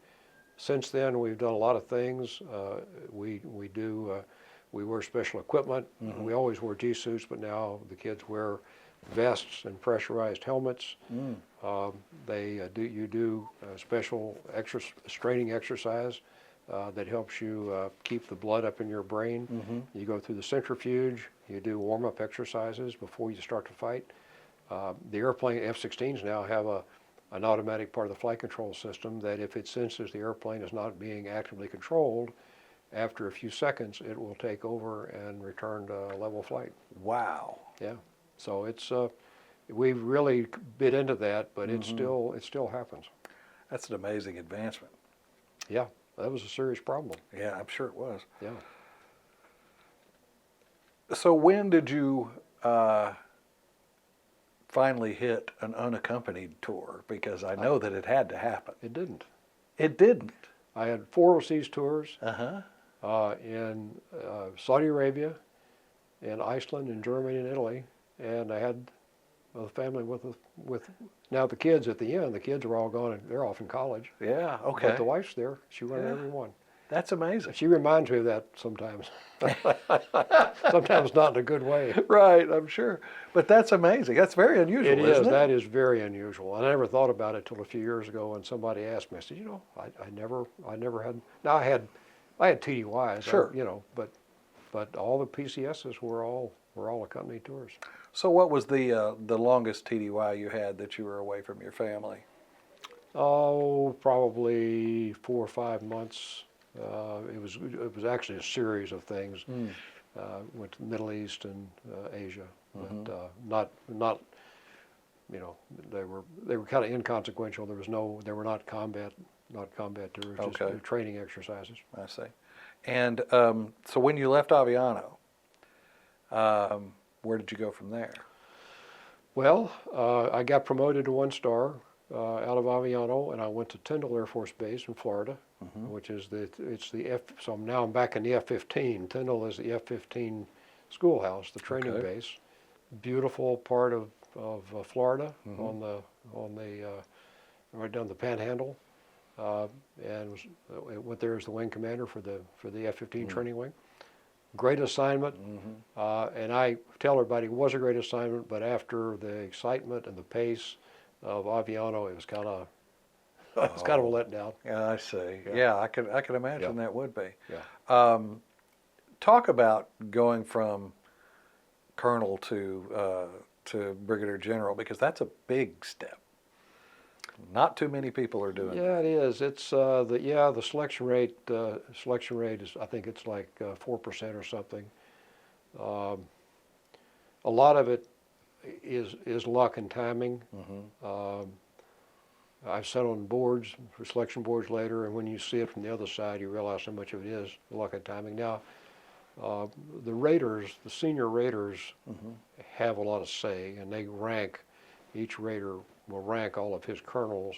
Since then, we've done a lot of things. We wear special equipment. Mhm. We always wore G suits, but now the kids wear vests and pressurized helmets. Mm. You do special straining exercise that helps you keep the blood up in your brain. Mhm. You go through the centrifuge. You do warm-up exercises before you start to fight. The airplane F-16s now have an automatic part of the flight control system that if it senses the airplane is not being actively controlled, after a few seconds it will take over and return to level flight. Wow. Yeah. So it's we've really bit into that, but it Mhm. still happens. That's an amazing advancement. Yeah, that was a serious problem. Yeah, I'm sure it was. Yeah. So when did you finally hit an unaccompanied tour? Because I know that it had to happen. It didn't. It didn't. I had 4 overseas tours Uh-huh. in Saudi Arabia, in Iceland, in Germany, and Italy, and I had a family with now the kids at the end. The kids are all gone and they're off in college. Yeah, But okay. the wife's there. She went to Yeah. every one. That's amazing. She reminds me of that sometimes. Sometimes not in a good way. Right, I'm sure. But that's amazing. That's very unusual, It is. isn't it? That is very unusual. And I never thought about it till a few years ago when somebody asked me. I said, I never had. Now I had TDYs. Sure. But all the PCSs were all accompanied tours. So what was the longest TDY you had that you were away from your family? Oh, probably 4 or 5 months. It was actually a series of things. Mm. Went to the Middle East and Asia, Mhm. but not. They were kind of inconsequential. They were not combat tours, just Okay. training exercises. I see. And so when you left Aviano, where did you go from there? Well, I got promoted to 1 star out of Aviano, and I went to Tyndall Air Force Base in Florida, Mhm. which is so now I'm back in the F-15. Tyndall is the F-15 schoolhouse, the training Okay. base. Beautiful part of Florida Mhm. on the right down the Panhandle, and went there as the wing commander for the F-15 training wing. Great assignment, and I tell everybody it was a great assignment, but after the excitement and the pace of Aviano, it was kind of it's kind of a letdown. Yeah, I see. Yeah. Yeah, I can imagine Yeah. that would be. Yeah. Talk about going from colonel to brigadier general, because that's a big step. Not too many people are doing that. Yeah, it is. It's the selection rate. Selection rate is, I think it's like 4% or something. A lot of it is luck and timing. Mhm. I've sat on boards for selection boards later, and when you see it from the other side, you realize how much of it is luck and timing. Now, the senior raters, have a lot of say, and they rank. Each rater will rank all of his colonels,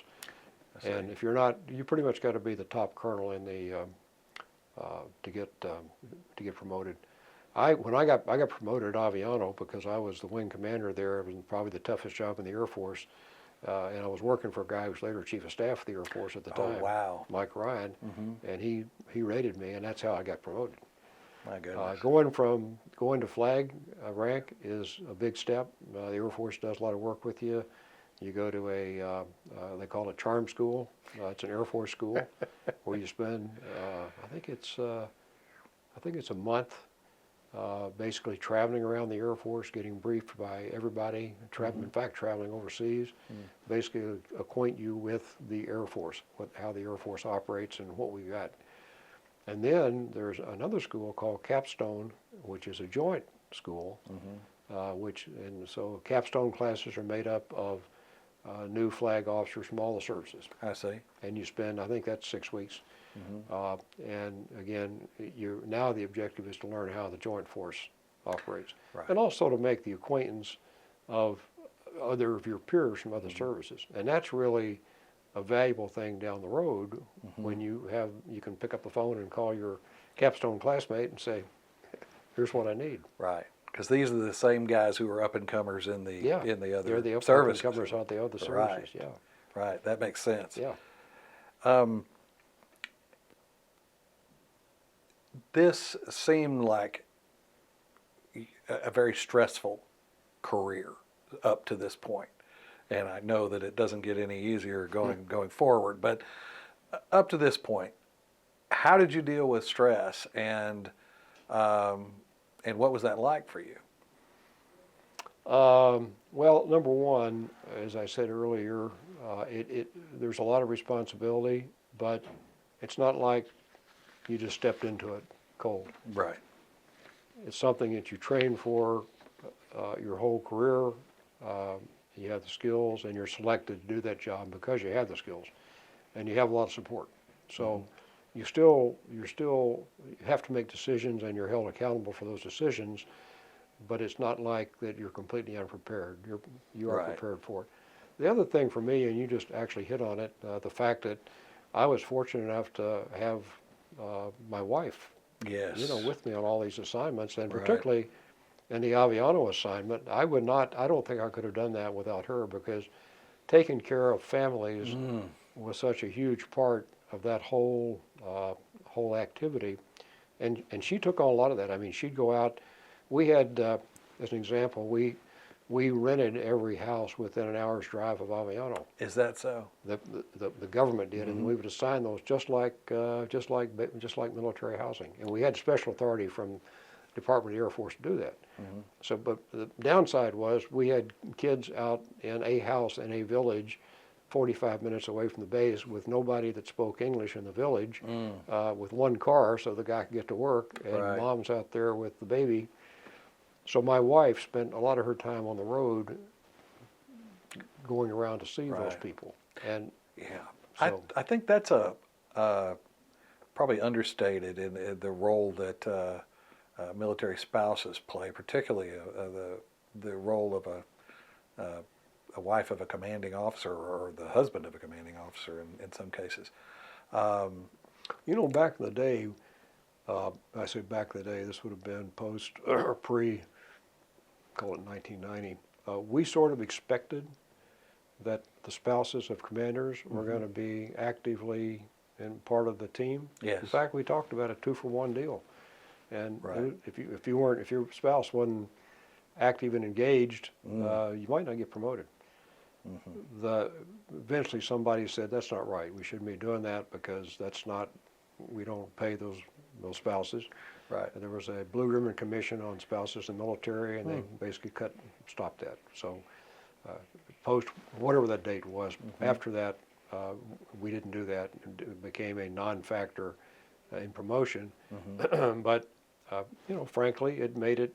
I see. and if you're not, you pretty much got to be the top colonel in the to get promoted. When I got promoted at Aviano because I was the wing commander there. It was probably the toughest job in the Air Force, and I was working for a guy who was later Chief of Staff of the Air Force at the Oh, time, wow. Mike Ryan, and he rated me, and that's how I got promoted. My goodness. Going to flag rank is a big step. The Air Force does a lot of work with you. You go to they call it charm school. It's an Air Force school where you spend I think it's a month basically traveling around the Air Force, getting briefed by everybody. In fact, traveling overseas, basically acquaint you with the Air Force, how the Air Force operates and what we got. And then there's another school called Capstone, which is a joint school, so Capstone classes are made up of new flag officers from all the services. I see. And you spend, I think that's 6 weeks. And again, now the objective is to learn how the joint force operates. Right. And also to make the acquaintance of other of your peers from other services. And that's really a valuable thing down the road when you can pick up the phone and call your capstone classmate and say, here's what I need. Right. Because these are the same guys who are up and comers in the Yeah, in the other they're the services. up-and-comers out the other services. Right. Yeah, Right. That makes sense. yeah. This seemed like a very stressful career up to this point, and I know that it doesn't get any easier going forward. But up to this point, how did you deal with stress, and what was that like for you? Well, number one, as I said earlier, there's a lot of responsibility, but it's not like you just stepped into it cold. Right. It's something that you train for your whole career. You have the skills, and you're selected to do that job because you have the skills, and you have a lot of support. So you still have to make decisions, and you're held accountable for those decisions. But it's not like that you're completely unprepared. You are Right. prepared for it. The other thing for me, and you just actually hit on it, the fact that I was fortunate enough to have my wife, Yes. with me on all these assignments, and Right. particularly in the Aviano assignment. I don't think I could have done that without her, because taking care of families was such a huge part of that whole activity, and she took on a lot of that. I mean, she'd go out. We had, as an example, we rented every house within an hour's drive of Aviano. Is that so? The government did, and we would assign those just like military housing, and we had special authority from Department of the Air Force to do that. So, but the downside was we had kids out in a house in a village 45 minutes away from the base with nobody that spoke English in the village, with one car so the guy could get to work, and Right. mom's out there with the baby. So my wife spent a lot of her time on the road going around to see those Right. people. And Yeah. so, I think that's probably understated in the role that military spouses play, particularly the role of a wife of a commanding officer, or the husband of a commanding officer in some cases. back in the day, I say back in the day, this would have been post or pre, call it 1990, we sort of expected that the spouses of commanders were going to be actively and part of the team. Yes. In fact, we talked about a 2-for-1 deal, and Right. if your spouse wasn't active and engaged, you might not get promoted. Eventually somebody said that's not right. We shouldn't be doing that, because we don't pay those spouses. Right. And there was a Blue Ribbon Commission on spouses in the military, and they basically stopped that. So post whatever that date was, after that, we didn't do that. It became a non-factor in promotion. But frankly, it made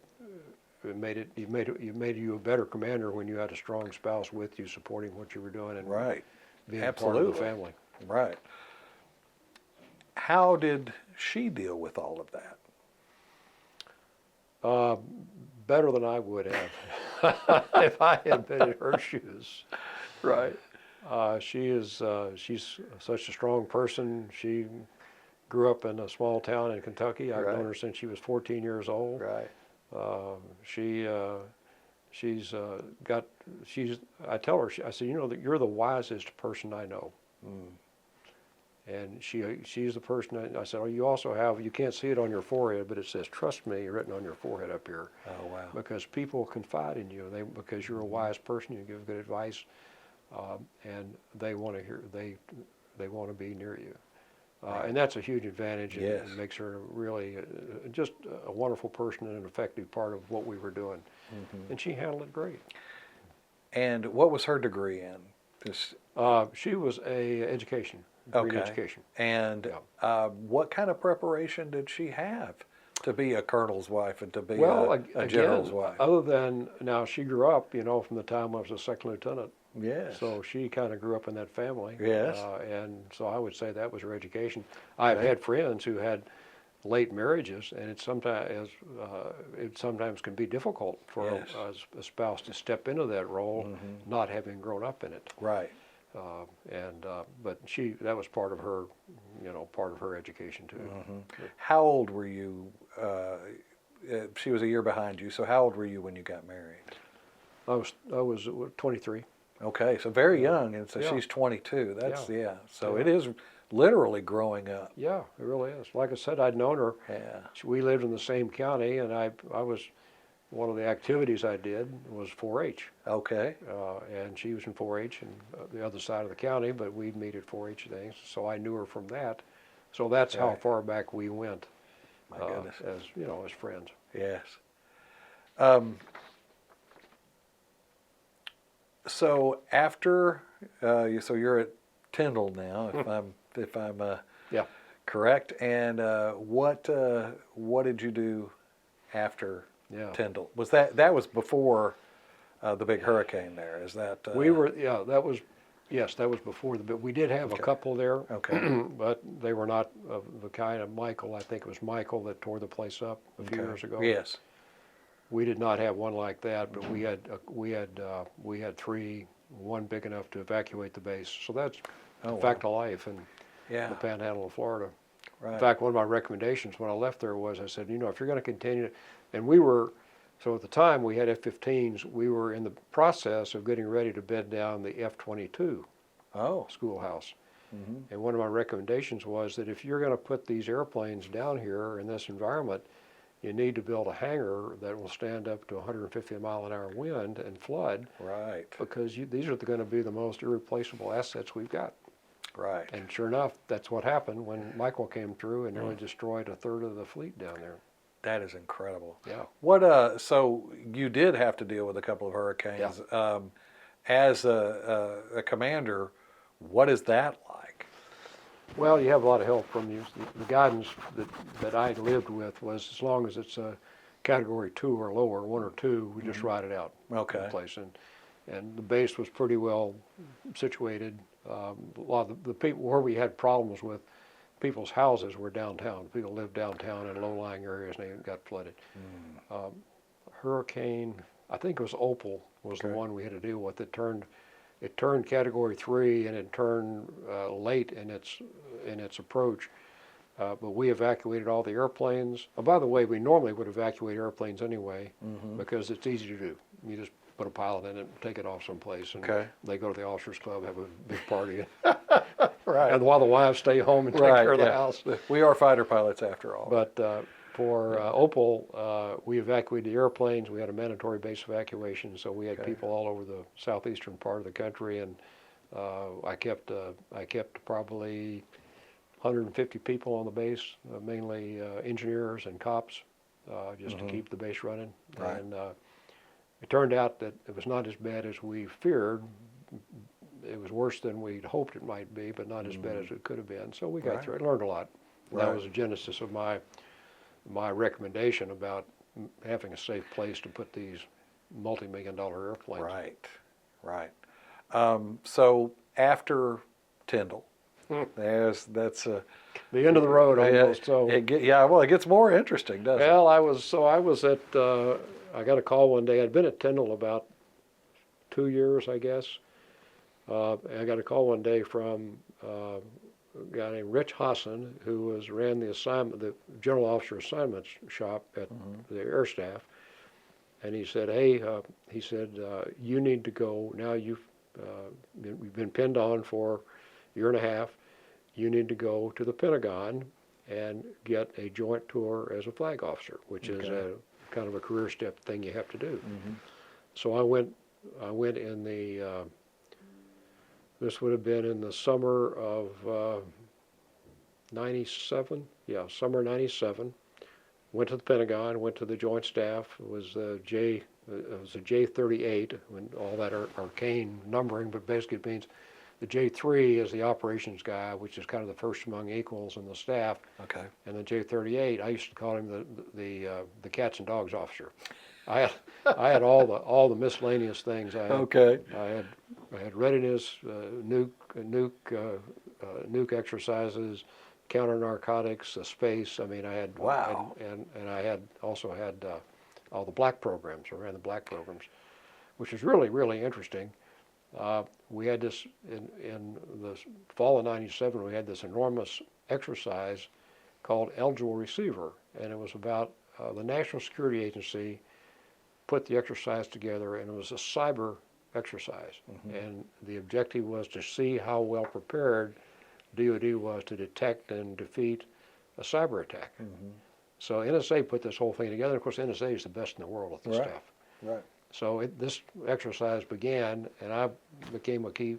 you a better commander when you had a strong spouse with you, supporting what you were doing and Right. being Absolutely. part of the family. Right. How did she deal with all of that? Better than I would have if I had been in her shoes. Right. She's such a strong person. She grew up in a small town in Kentucky. I've Right. known her since she was 14 years old. Right. I tell her, I said, that you're the wisest person I know. And she's the person, I said, oh, you can't see it on your forehead, but it says, trust me, written on your forehead up here. Oh, wow. Because people confide in you, because you're a wise person, you give good advice, and they want to hear, they want to be near you. And that's a huge advantage, and Yes. it makes her really just a wonderful person and an effective part of what we were doing. And she handled it great. And what was her degree in? Just, She was a education, degree in Okay. education. and what kind of preparation did she have to be a colonel's wife and to be Well, a general's again, wife? other than, now she grew up, from the time I was a second lieutenant. Yes. So she kind of grew up in that family. Yes. And so I would say that was her education. I've had friends who had late marriages, and it sometimes can be difficult for Yes. a spouse to step into that role, not having grown up in it. Right. But that was part of her, part of her education too. How old were you? She was a year behind you, so how old were you when you got married? I was 23. Okay, so very young, and so Yeah. she's 22. That's, Yeah. so Yeah. it is literally growing up. Yeah, it really is. Like I said, I'd known her. Yeah. We lived in the same county, and I was, one of the activities I did was 4-H. Okay. And she was in 4-H and the other side of the county, but we'd meet at 4-H things, so I knew her from that. So that's how Right. far back we went. My goodness. As as friends. Yes. So after, so you're at Tyndall now, if I'm Yeah. correct. And what did you do after Yeah. Tyndall? Was that was before the big hurricane there? Is that? That was, yes, that was before but we did have a couple there. Okay. But they were not of the kind of Michael. I think it was Michael that tore the place up a few years ago. Yes. We did not have one like that, but we had three, one big enough to evacuate the base. So that's a fact of life in Yeah. the Panhandle of Florida. Right. In fact, one of my recommendations when I left there was I said, if you're going to continue, and so at the time we had F-15s. We were in the process of getting ready to bed down the F-22 schoolhouse. And one of my recommendations was that if you're going to put these airplanes down here in this environment, you need to build a hangar that will stand up to 150 mile an hour wind and flood. Right. Because these are going to be the most irreplaceable assets we've got. Right. And sure enough, that's what happened when Michael came through and nearly destroyed a third of the fleet down there. That is incredible. Yeah. What? So you did have to deal with a couple of hurricanes. Yeah. As a commander, what is that like? Well, you have a lot of help from you. The guidance that I lived with was as long as it's a category 2 or lower, 1 or 2, we just ride it out. Okay. In the place. And the base was pretty well situated. A lot of the people where we had problems with people's houses were downtown. People lived downtown in low-lying areas and they got flooded. Hurricane, I think it was Opal, was the one we had to deal with. It turned category 3 and it turned late in its approach. But we evacuated all the airplanes. Oh, by the way, we normally would evacuate airplanes anyway because it's easy to do. You just put a pilot in it and take it off someplace. And they go to the officers club, have a big party. Right. And while the wives stay home and take care of the house. We are fighter pilots after all. But for Opal, we evacuated the airplanes. We had a mandatory base evacuation, so we had people all over the southeastern part of the country, and I kept probably 150 people on the base, mainly engineers and cops, just to keep the base running. Right. And it turned out that it was not as bad as we feared. It was worse than we'd hoped it might be, but not as bad as it could have been. So we got through it, learned a lot. That was the genesis of my recommendation about having a safe place to put these multi-million-dollar airplanes. Right, right. So after Tyndall, that's the end of the road almost. So it gets more interesting, doesn't it? well, I was at I got a call one day. I'd been at Tyndall about 2 years, I guess. I got a call one day from a guy named Rich Hassan, who ran the general officer assignments shop at the Air Staff, and he said, "Hey," "you need to go now. You've been pinned on for a year and a half. You need to go to the Pentagon and get a joint tour as a flag officer, which is a kind of a career step thing you have to do." So I went in the. This would have been in the summer of '97. Yeah, summer '97. Went to the Pentagon. Went to the Joint Staff. It was a J-38, when all that arcane numbering, but basically it means the J-3 is the operations guy, which is kind of the first among equals in the staff. Okay. And the J-38, I used to call him the cats and dogs officer. I had all the miscellaneous things. I had readiness, nuke exercises, counter narcotics, space. I mean, I had and I also had all the black programs. I ran the black programs, which was really interesting. We had this, in the fall of '97, we had this enormous exercise called Eligible Receiver, and it was about the National Security Agency put the exercise together, and it was a cyber exercise. And the objective was to see how well prepared DoD was to detect and defeat a cyber attack. So NSA put this whole thing together. Of course, NSA is the best in the world at this stuff. Right. So this exercise began, and I became a key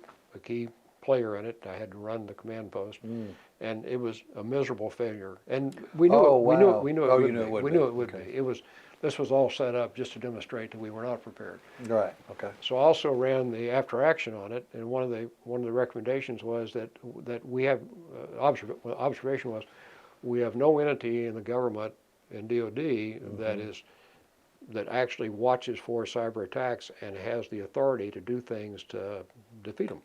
player in it. I had to run the command post, and it was a miserable failure. And we knew Oh, we wow. knew it Oh, would you knew be. it would We be. knew it would Okay. be. This was all set up just to demonstrate that we were not prepared. Right. Okay. So I also ran the after action on it, and one of the recommendations was that we have observation was we have no entity in the government in DoD that actually watches for cyber attacks and has the authority to do things to defeat them.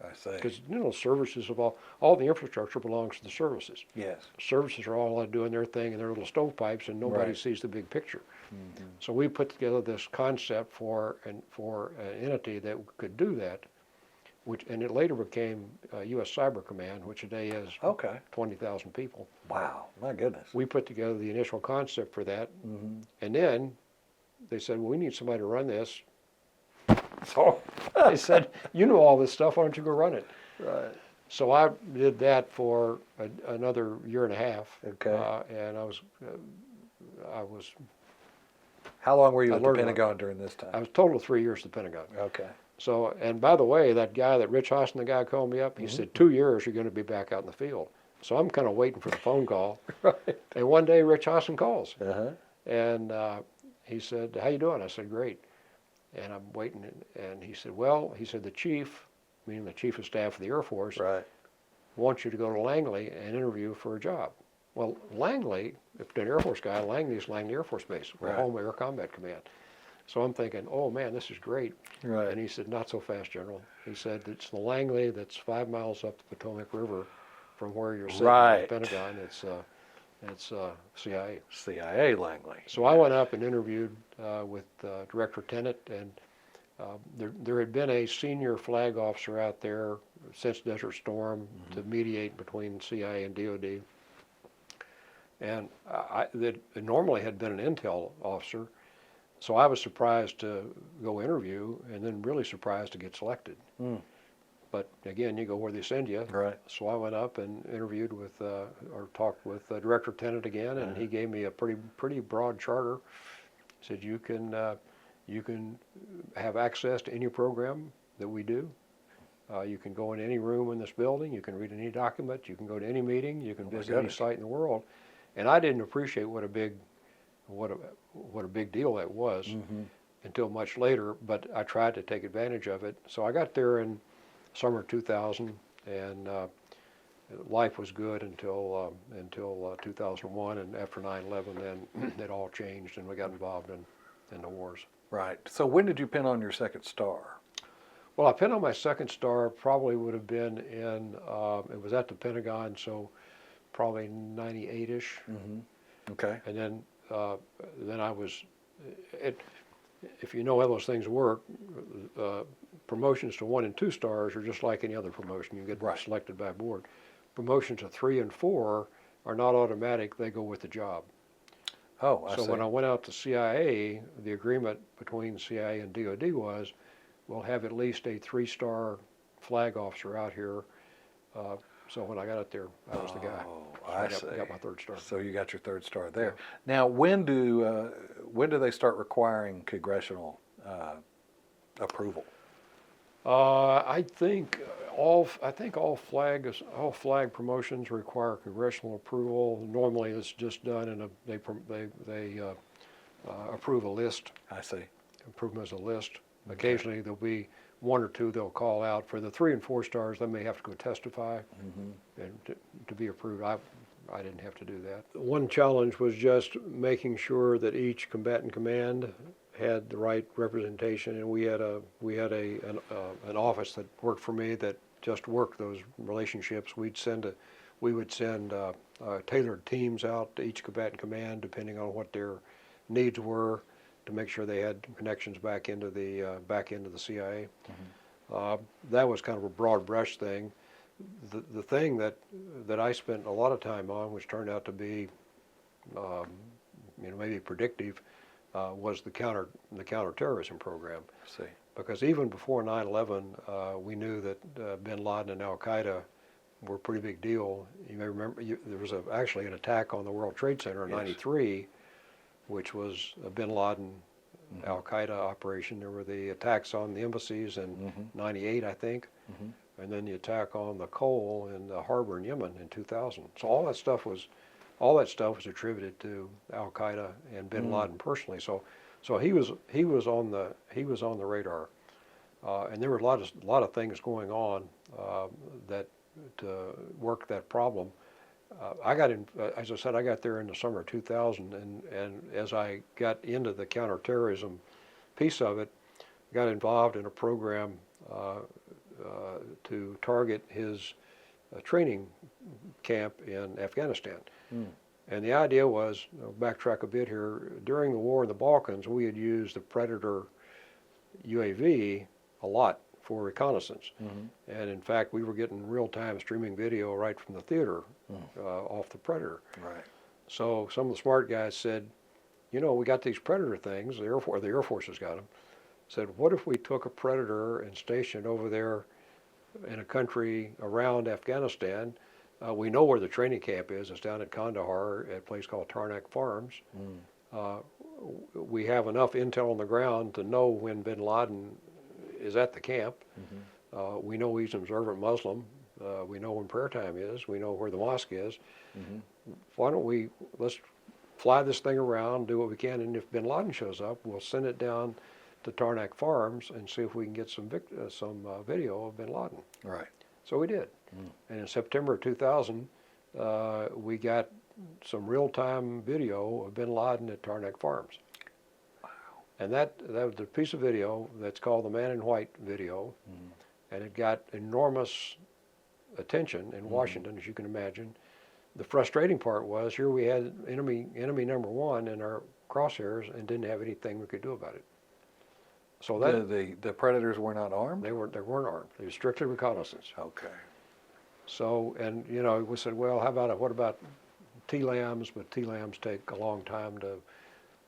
I see. Because services of all the infrastructure belongs to the services. Yes. Services are all doing their thing in their little stovepipes, and nobody Right. sees the big picture. So we put together this concept for an entity that could do that, and it later became U.S. Cyber Command, which today is Okay. 20,000 people. Wow. My goodness. We put together the initial concept for that, and then they said, well, we need somebody to run this. So they said, you know all this stuff, why don't you go run it? Right. So I did that for another year and a half. Okay. And I was How long were you I at the learned a lot. Pentagon during this I time? was total of 3 years at the Pentagon. Okay. So, and by the way, that guy, that Rich Austin, the guy called me up, he said, 2 years, you're going to be back out in the field. So I'm kind of waiting for the phone call. Right. And one day Rich Austin calls. Uh-huh. And he said, how you doing? I said, great. And I'm waiting, and he said, well, the chief, meaning the chief of staff of the Air Force, Right. wants you to go to Langley and interview for a job. Well, Langley, if you're an Air Force guy, Langley is Langley Air Force Base, Right. Home Air Combat Command. So I'm thinking, oh man, this is great. Right. And he said, not so fast, General. He said, it's the Langley that's 5 miles up the Potomac River from where you're sitting Right. at the Pentagon. It's CIA. CIA Langley. So I went up and interviewed with Director Tennant, and there had been a senior flag officer out there since Desert Storm to mediate between CIA and DoD. And that normally had been an intel officer, so I was surprised to go interview, and then really surprised to get selected. But again, you go where they send you. Right. So I went up and interviewed with, or talked with Director Tennant again, and he gave me a pretty broad charter. He said, you can have access to any program that we do. You can go in any room in this building. You can read any document. You can go to any meeting. You can visit any site in the world. And I didn't appreciate what a big deal that was until much later. But I tried to take advantage of it. So I got there in summer 2000, and life was good until 2001. And after 9/11, then it all changed, and we got involved in the wars. Right. So when did you pin on your second star? Well, I pinned on my second star probably would have been it was at the Pentagon, so probably 98-ish. Okay. And then I was, if you know how those things work, promotions to 1 and 2 stars are just like any other promotion. You get selected by a board. Promotions to 3 and 4 are not automatic. They go with the job. Oh, I see. So when I went out to CIA, the agreement between CIA and DoD was, we'll have at least a 3-star flag officer out here. So when I got out there, I was the guy. Oh, So I got, see. got my 3rd star. So you got your 3rd star there. Now, when do they start requiring congressional approval? I think all flag promotions require congressional approval. Normally, it's just done and they approve a list. I see. Approve them as a list. Occasionally, there'll be 1 or 2 they'll call out. For the 3 and 4 stars, they may have to go testify and to be approved. I didn't have to do that. One challenge was just making sure that each combatant command had the right representation, and we had an office that worked for me that just worked those relationships. We would send tailored teams out to each combatant command depending on what their needs were, to make sure they had connections back into the CIA. That was kind of a broad brush thing. The thing that I spent a lot of time on, which turned out to be, maybe predictive, was the counterterrorism program. See. Because even before 9/11, we knew that Bin Laden and Al Qaeda were a pretty big deal. You may remember there was actually an attack on the World Trade Center in '93, which was a Bin Laden Al Qaeda operation. There were the attacks on the embassies in '98, I think, and then the attack on the coal in the harbor in Yemen in 2000. So all that stuff was attributed to Al Qaeda and Bin Laden personally. So he was on the radar, and there were a lot of things going on that to work that problem. I got in, as I said, I got there in the summer of 2000, and as I got into the counterterrorism piece of it, got involved in a program to target his training camp in Afghanistan. And the idea was, backtrack a bit here, during the war in the Balkans, we had used the Predator UAV a lot for reconnaissance. And in fact, we were getting real-time streaming video right from the theater off the Predator. Right. So some of the smart guys said, we got these Predator things, the Air Force has got them, said, what if we took a Predator and stationed over there in a country around Afghanistan? We know where the training camp is. It's down at Kandahar at a place called Tarnak Farms. We have enough intel on the ground to know when Bin Laden is at the camp. We know he's an observant Muslim. We know when prayer time is. We know where the mosque is. Why don't let's fly this thing around, do what we can, and if Bin Laden shows up, we'll send it down to Tarnak Farms and see if we can get some video of Bin Laden. Right. So we did. And in September of 2000, we got some real-time video of Bin Laden at Tarnak Farms. Wow. And that was a piece of video that's called the Man in White video, and it got enormous attention in Washington, as you can imagine. The frustrating part was here we had enemy number one in our crosshairs and didn't have anything we could do about it. So that the Predators were not armed? they weren't armed. They were strictly reconnaissance. Okay. So, and we said, well, what about TLAMs? But TLAMs take a long time to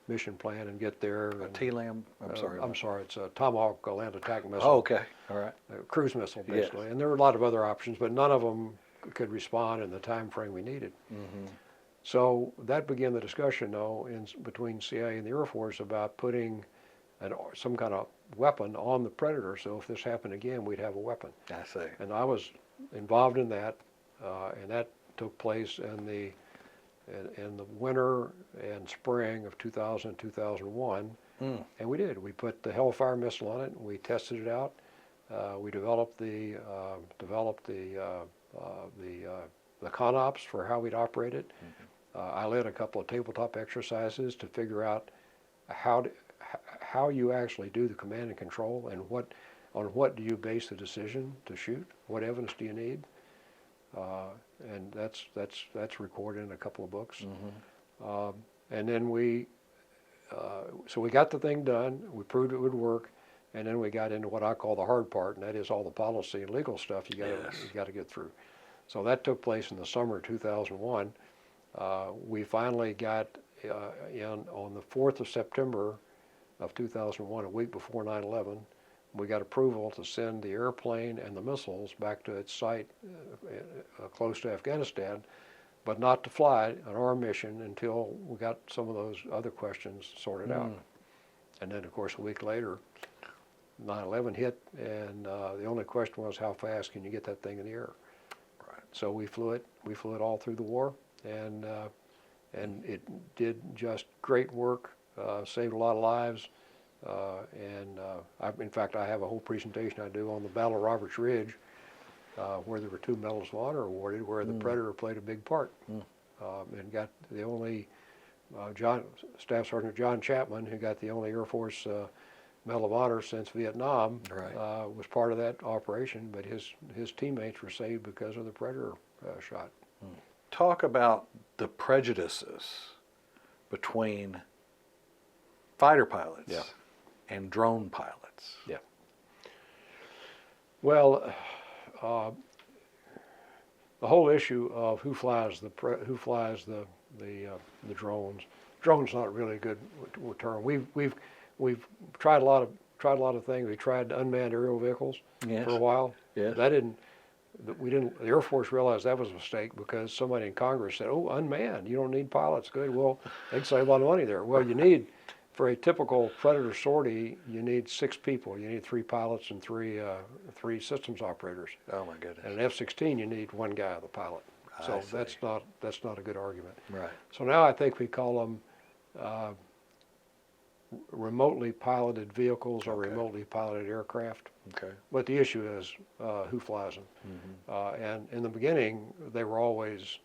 mission plan and get there. TLAM? I'm sorry. It's a Tomahawk land attack missile. Oh, okay. All right. A cruise missile, basically. Yes. And there were a lot of other options, but none of them could respond in the time frame we needed. So that began the discussion, though, between CIA and the Air Force about putting some kind of weapon on the Predator, so if this happened again, we'd have a weapon. I see. And I was involved in that, and that took place in the winter and spring of 2000, 2001, and we did. We put the Hellfire missile on it. We tested it out. We developed the ConOps for how we'd operate it. I led a couple of tabletop exercises to figure out how you actually do the command and control, and on what do you base the decision to shoot? What evidence do you need? And that's recorded in a couple of books. And then so we got the thing done. We proved it would work, and then we got into what I call the hard part, and that is all the policy and legal stuff you got to get through. So that took place in the summer of 2001. We finally got on the 4th of September of 2001, a week before 9/11, we got approval to send the airplane and the missiles back to its site close to Afghanistan, but not to fly on our mission until we got some of those other questions sorted out. And then, of course, a week later, 9/11 hit, and the only question was, how fast can you get that thing in the air? Right. So we flew it all through the war, and it did just great work. Saved a lot of lives, in fact, I have a whole presentation I do on the Battle of Roberts Ridge, where there were 2 Medals of Honor awarded, where the Predator played a big part, and got the only Staff Sergeant John Chapman, who got the only Air Force Medal of Honor since Vietnam, was part of that operation, but his teammates were saved because of the Predator shot. Talk about the prejudices between fighter pilots and drone pilots. Yeah. Well, the whole issue of who flies the drones. Drones not really a good term. We've tried a lot of things. We tried unmanned aerial vehicles Yes. for a while. Yes. The Air Force realized that was a mistake because somebody in Congress said, "Oh, unmanned, you don't need pilots." Good. Well, they can save a lot of money there. Well, you need, for a typical Predator sortie, you need 6 people. You need 3 pilots and three systems operators. Oh my goodness. And an F-16, you need 1 guy, the pilot. So I see. that's not a good argument. Right. So now I think we call them remotely piloted vehicles or Okay. remotely piloted aircraft. Okay. But the issue is who flies them. And in the beginning, they were always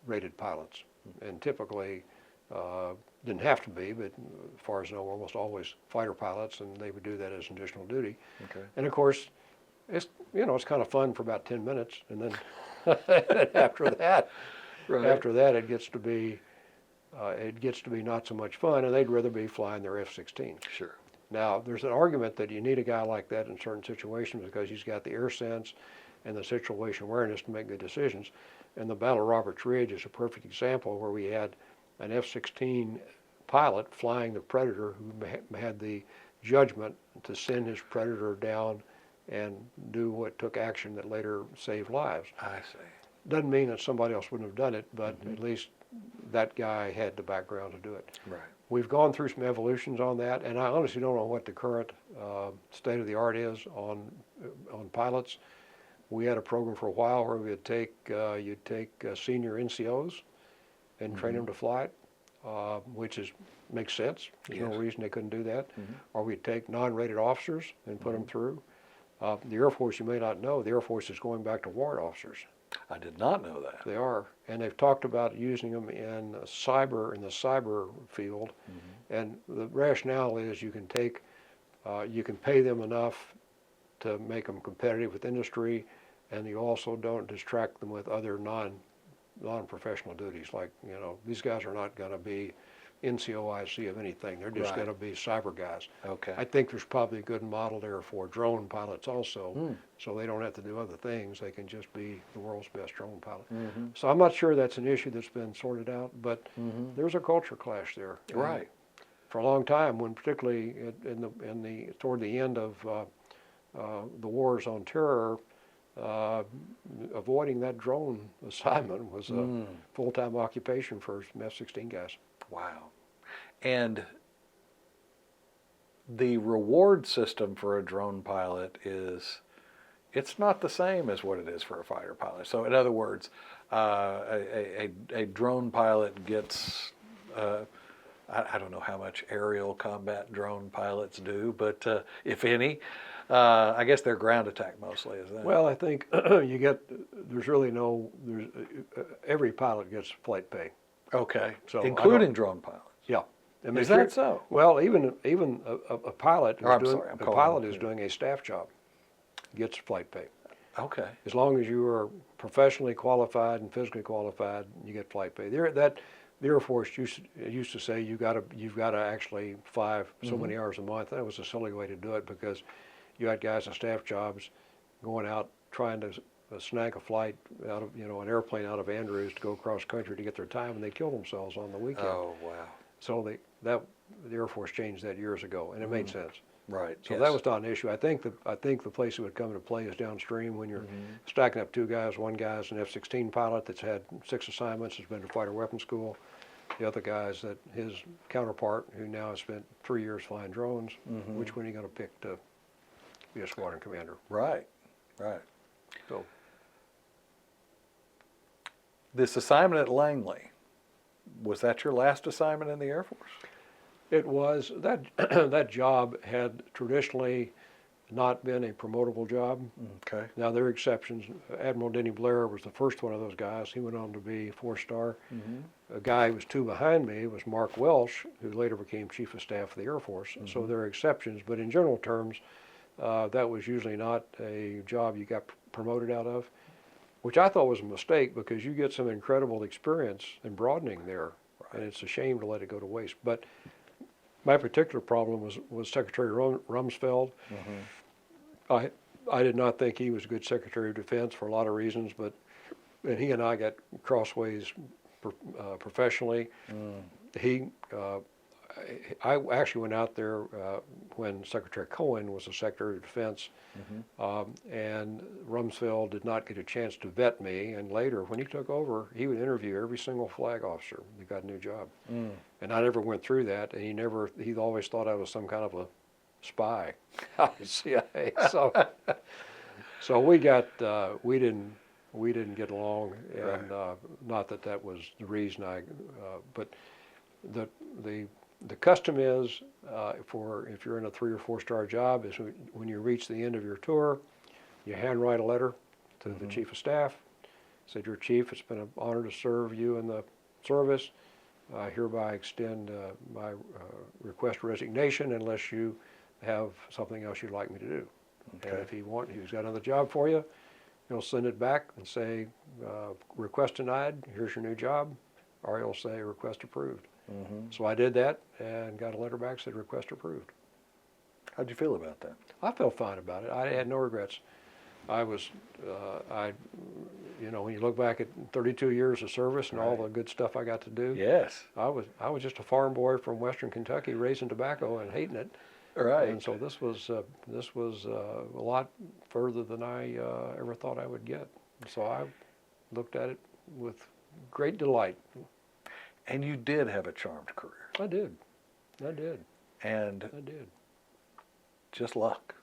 rated pilots, and typically didn't have to be, but as far as I know, almost always fighter pilots, and they would do that as additional duty. Okay. And of course, it's kind of fun for about 10 minutes, and then after that, Right. it gets to be not so much fun, and they'd rather be flying their F-16. Sure. Now, there's an argument that you need a guy like that in certain situations because he's got the air sense and the situation awareness to make good decisions. And the Battle of Roberts Ridge is a perfect example where we had an F-16 pilot flying the Predator who had the judgment to send his Predator down and do what took action that later saved lives. I see. Doesn't mean that somebody else wouldn't have done it, but at least that guy had the background to do it. Right. We've gone through some evolutions on that, and I honestly don't know what the current state of the art is on pilots. We had a program for a while where you'd take senior NCOs and train them to fly it, which makes sense. There's no Yes. reason they couldn't do that. Or we'd take non-rated officers and put them through. The Air Force, you may not know, the Air Force is going back to warrant officers. I did not know that. They are, and they've talked about using them in the cyber field. And the rationale is you can pay them enough to make them competitive with industry, and you also don't distract them with other non-professional duties. Like, these guys are not going to be NCOIC of anything. They're just Right. going to be cyber guys. Okay. I think there's probably a good model there for drone pilots also, so they don't have to do other things. They can just be the world's best drone pilot. So I'm not sure that's an issue that's been sorted out, but there's a culture clash there. And Right. for a long time, when particularly toward the end of the wars on terror, avoiding that drone assignment was a full-time occupation for some F-16 guys. Wow. And the reward system for a drone pilot it's not the same as what it is for a fighter pilot. So in other words, a drone pilot gets, I don't know how much aerial combat drone pilots do, but if any, I guess they're ground attack mostly, is that? Well, I think every pilot gets flight pay. Okay. So including drone pilots. Yeah. I mean, Is that so? Well, even a pilot I'm who's doing a staff job gets flight pay. Okay. As long as you are professionally qualified and physically qualified, you get flight pay. The Air Force used to say you've got to actually fly so many hours a month. That was a silly way to do it because you had guys in staff jobs going out trying to snag a flight out of an airplane out of Andrews to go across country to get their time, and they killed themselves on the weekend. Oh, wow. So the Air Force changed that years ago, and it made sense. Right. So yes. that was not an issue. I think the place it would come into play is downstream when you're stacking up 2 guys. One guy's an F-16 pilot that's had 6 assignments, has been to fighter weapons school. The other guy's that his counterpart, who now has spent 3 years flying drones. Which one are you going to pick to be a squadron commander? Right. Right. So This assignment at Langley, was that your last assignment in the Air Force? it was that job had traditionally not been a promotable job. Okay. Now there are exceptions. Admiral Denny Blair was the first one of those guys. He went on to be 4-star. A guy who was 2 behind me was Mark Welsh, who later became Chief of Staff of the Air Force. So there are exceptions, but in general terms, that was usually not a job you got promoted out of, which I thought was a mistake because you get some incredible experience and broadening there, and it's a shame to let it go to waste. But my particular problem was Secretary Rumsfeld. I did not think he was a good Secretary of Defense for a lot of reasons, and he and I got crossways professionally. He, I actually went out there when Secretary Cohen was the Secretary of Defense, and Rumsfeld did not get a chance to vet me. And later, when he took over, he would interview every single flag officer that got a new job. And I never went through that, and he always thought I was some kind of a spy out of the CIA. So we didn't get along, and not that was the reason but the custom is if you're in a 3 or 4 star job is when you reach the end of your tour, you handwrite a letter to the Chief of Staff, said, "Your Chief, it's been an honor to serve you in the service. I hereby extend my request for resignation unless you have something else you'd like me to do." Okay. And if he's got another job for you, he'll send it back and say, "Request denied, here's your new job," or he'll say, "Request approved." So I did that and got a letter back said, "Request approved." How'd you feel about that? I felt fine about it. I had no regrets. When you look back at 32 years of service and all the good stuff I got to do. Yes. I was just a farm boy from Western Kentucky raising tobacco and hating it. Right. And so this was a lot further than I ever thought I would get. So I looked at it with great delight. And you did have a charmed career. I did. And I did. just luck.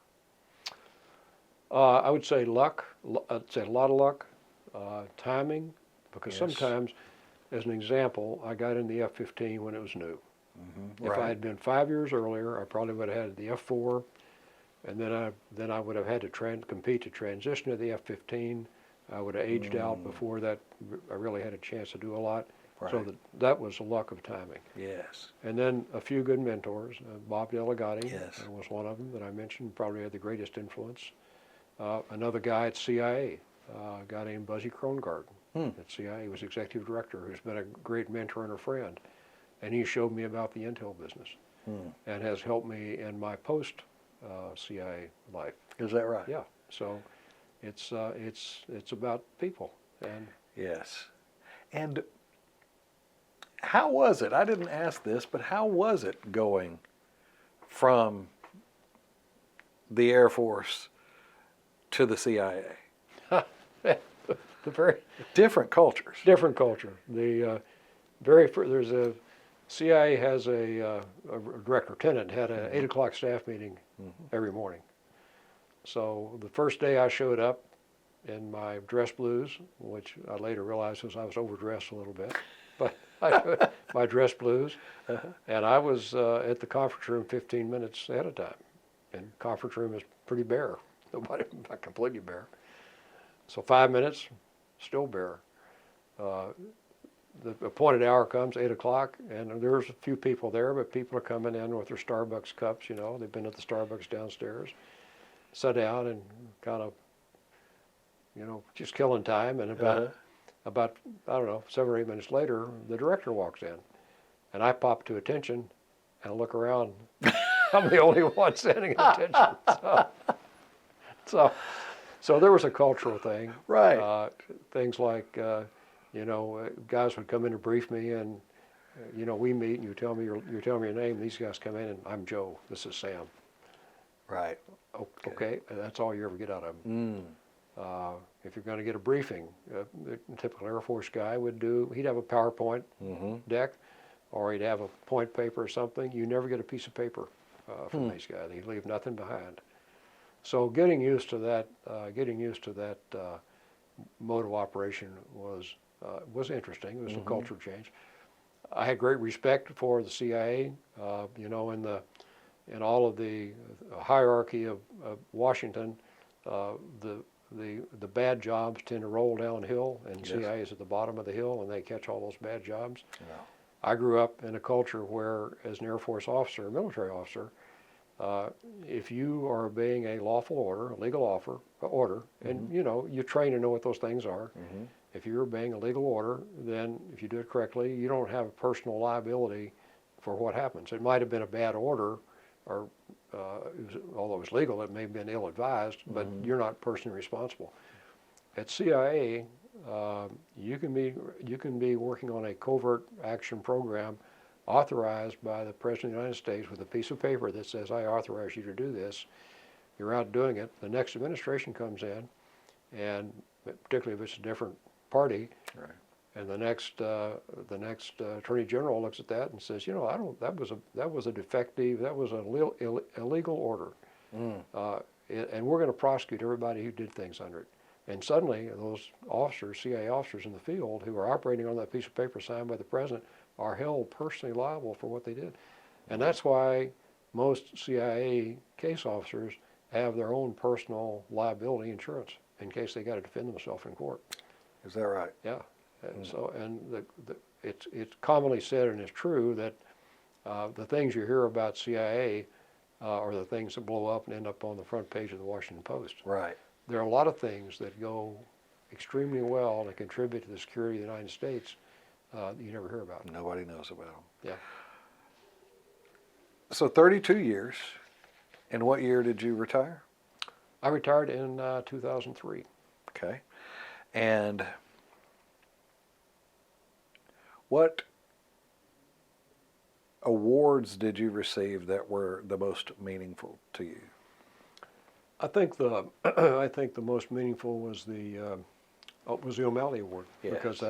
I would say luck. I'd say a lot of luck, timing, because sometimes, as an example, I got in the F-15 when it was new. If I had been 5 years earlier, I probably would have had the F-4, and then I would have had to compete to transition to the F-15. I would have aged out before that. I really had a chance to do a lot. Right. So that was a luck of timing. Yes. And then a few good mentors. Bob Delegati yes. was one of them that I mentioned, probably had the greatest influence. Another guy at CIA, a guy named Buzzy Krongard at CIA. He was executive director, who's been a great mentor and a friend. And he showed me about the intel business and has helped me in my post-CIA life. Is that right? Yeah. So it's about people. And yes. And how was it? I didn't ask this, but how was it going from the Air Force to the CIA? The very different cultures. Different culture. There's a CIA has a director lieutenant had an 8 o'clock staff meeting every morning. So the first day I showed up in my dress blues, which I later realized was I was overdressed a little bit, but my dress blues, and I was at the conference room 15 minutes ahead of time. And conference room is pretty bare. Nobody, not completely bare. So 5 minutes, still bare. The appointed hour comes, 8 o'clock, and there's a few people there, but people are coming in with their Starbucks cups, they've been at the Starbucks downstairs, sat down and kind of, just killing time, and about, I don't know, 7 or 8 minutes later, the director walks in, and I pop to attention and look around. I'm the only one standing at attention. So there was a cultural thing. Right. Things like, guys would come in and brief me, and we meet, and you tell me your name. These guys come in, and I'm Joe. This is Sam. Right. Okay. That's all you ever get out of them. If you're going to get a briefing, the typical Air Force guy he'd have a PowerPoint deck, or he'd have a point paper or something. You never get a piece of paper from these guys. They leave nothing behind. So getting used to that mode of operation was interesting. It was a culture change. I had great respect for the CIA. In all of the hierarchy of Washington, the bad jobs tend to roll downhill, and CIA is at the bottom of the hill, and they catch all those bad jobs. Yeah. I grew up in a culture where, as an Air Force officer, a military officer, if you are obeying a lawful order, a legal order, and you train to know what those things are. If you're obeying a legal order, then if you do it correctly, you don't have personal liability for what happens. It might have been a bad order, or although it was legal, it may have been ill-advised, but you're not personally responsible. At CIA, you can be working on a covert action program authorized by the President of the United States with a piece of paper that says, I authorize you to do this. You're out doing it. The next administration comes in, and particularly if it's a different party, Right. and the next Attorney General looks at that and says, that was a defective, that was an illegal order, and we're going to prosecute everybody who did things under it. And suddenly, those officers, CIA officers in the field who are operating on that piece of paper signed by the President are held personally liable for what they did. And that's why most CIA case officers have their own personal liability insurance in case they got to defend themselves in court. Is that right? Yeah. And so, it's commonly said, and it's true, that the things you hear about CIA are the things that blow up and end up on the front page of the Washington Post. Right. There are a lot of things that go extremely well to contribute to the security of the United States that you never hear about. Nobody knows about them. Yeah. So 32 years. In what year did you retire? I retired in 2003. Okay. And what awards did you receive that were the most meaningful to you? I think the most meaningful was the O'Malley Award. Yes. Because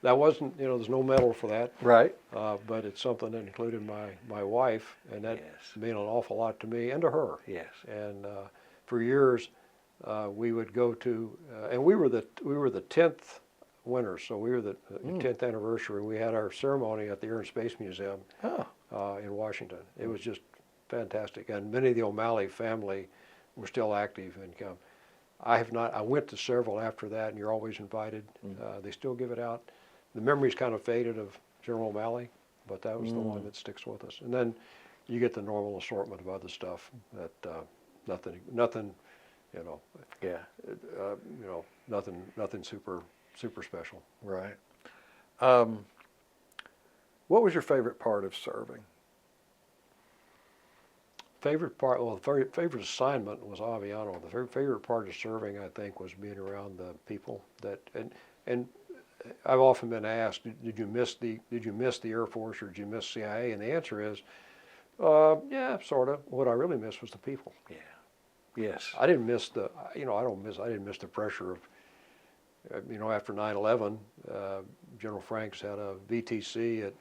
that wasn't, there's no medal for that. Right. But it's something that included my wife, and that Yes. meant an awful lot to me and to her. Yes. And for years, we would go to, and we were the 10th winners, so we were the 10th anniversary. We had our ceremony at the Air and Space Museum in Washington. It was just fantastic, and many of the O'Malley family were still active and come. I went to several after that, and you're always invited. They still give it out. The memory's kind of faded of General O'Malley, but that was the one that sticks with us. And then you get the normal assortment of other stuff that nothing, Yeah. nothing super special. Right. What was your favorite part of serving? Favorite part, well, the favorite assignment was Aviano. The favorite part of serving, I think, was being around the people that, and I've often been asked, did you miss the Air Force or did you miss CIA? And the answer is, yeah, sort of. What I really missed was the people. Yeah. Yes. I didn't miss I didn't miss the pressure of, after 9/11, General Franks had a VTC at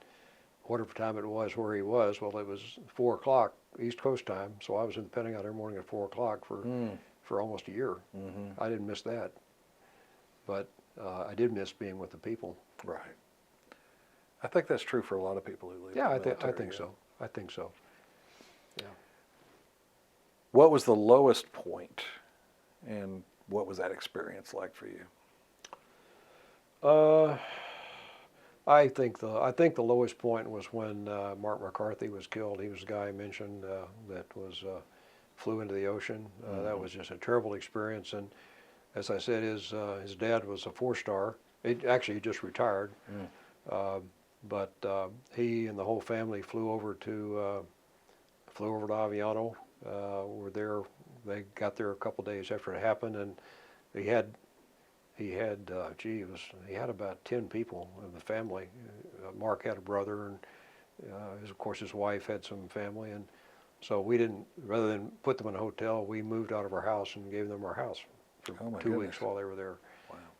whatever time it was where he was. Well, it was 4 o'clock East Coast time, so I was in the Pentagon every morning at 4 o'clock for almost a year. I didn't miss that, but I did miss being with the people. Right. I think that's true for a lot of people who leave. Yeah, the military, I think so. I think so. Yeah. What was the lowest point, and what was that experience like for you? I think the lowest point was when Mark McCarthy was killed. He was the guy I mentioned that flew into the ocean. That was just a terrible experience. And as I said, his dad was a 4-star. He just retired. But he and the whole family flew over to Aviano. Were there. They got there a couple days after it happened, and he had about 10 people in the family. Mark had a brother, and of course his wife had some family, and so we didn't. Rather than put them in a hotel, we moved out of our house and gave them our house for 2 weeks while they were there.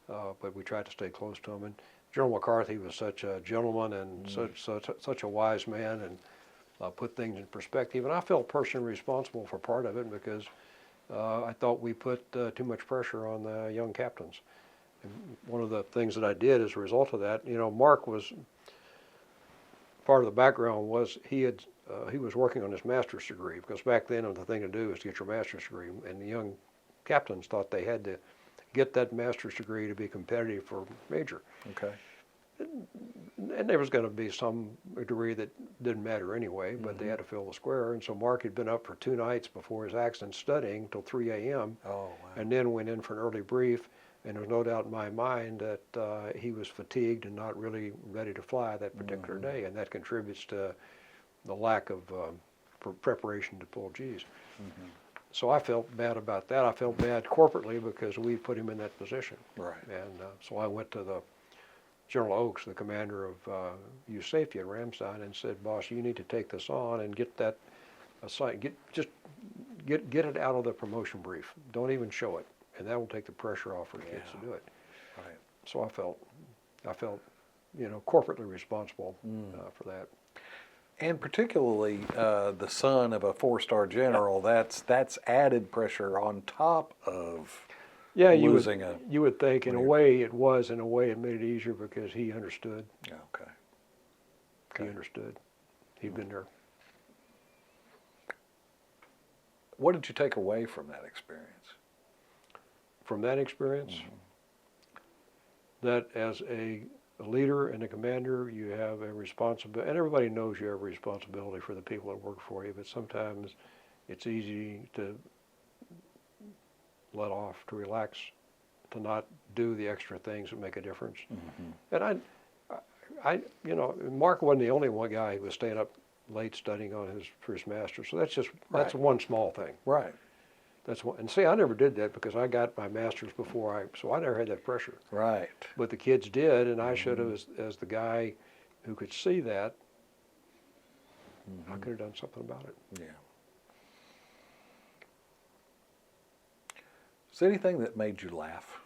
Wow. But we tried to stay close to them. And General McCarthy was such a gentleman and such a wise man, and put things in perspective. And I felt personally responsible for part of it because I thought we put too much pressure on the young captains. And one of the things that I did as a result of that, Mark was, part of the background was he was working on his master's degree, because back then the thing to do was to get your master's degree, and the young captains thought they had to get that master's degree to be competitive for major. Okay. And there was going to be some degree that didn't matter anyway, but they had to fill the square. And so Mark had been up for 2 nights before his accident studying till 3 a.m. Oh, wow. And then went in for an early brief. And there was no doubt in my mind that he was fatigued and not really ready to fly that particular day. And that contributes to the lack of for preparation to pull G's. So I felt bad about that. I felt bad corporately because we put him in that position. Right. And so I went to the General Oaks, the commander of youth safety at Ramstein, and said, "Boss, you need to take this on and get that assigned. Get it out of the promotion brief. Don't even show it, and that will take the pressure off for the kids to do it." Right. So I felt, corporately responsible for that. And particularly the son of a four-star general, that's added pressure on top of Yeah, losing you would think in a way it was, in a way it made it easier because he understood. Okay. He understood. He'd been there. What did you take away from that experience? From that experience, that as a leader and a commander, you have a responsibility, and everybody knows you have a responsibility for the people that work for you, but sometimes it's easy to let off, to relax, to not do the extra things that make a difference. And Mark wasn't the only one guy who was staying up late studying for his master's, so that's one small thing. Right. That's one, and see, I never did that because I got my master's so I never had that pressure. Right. But the kids did, and I should have, as the guy who could see that, I could have done something about it. Yeah. Is there anything that made you laugh?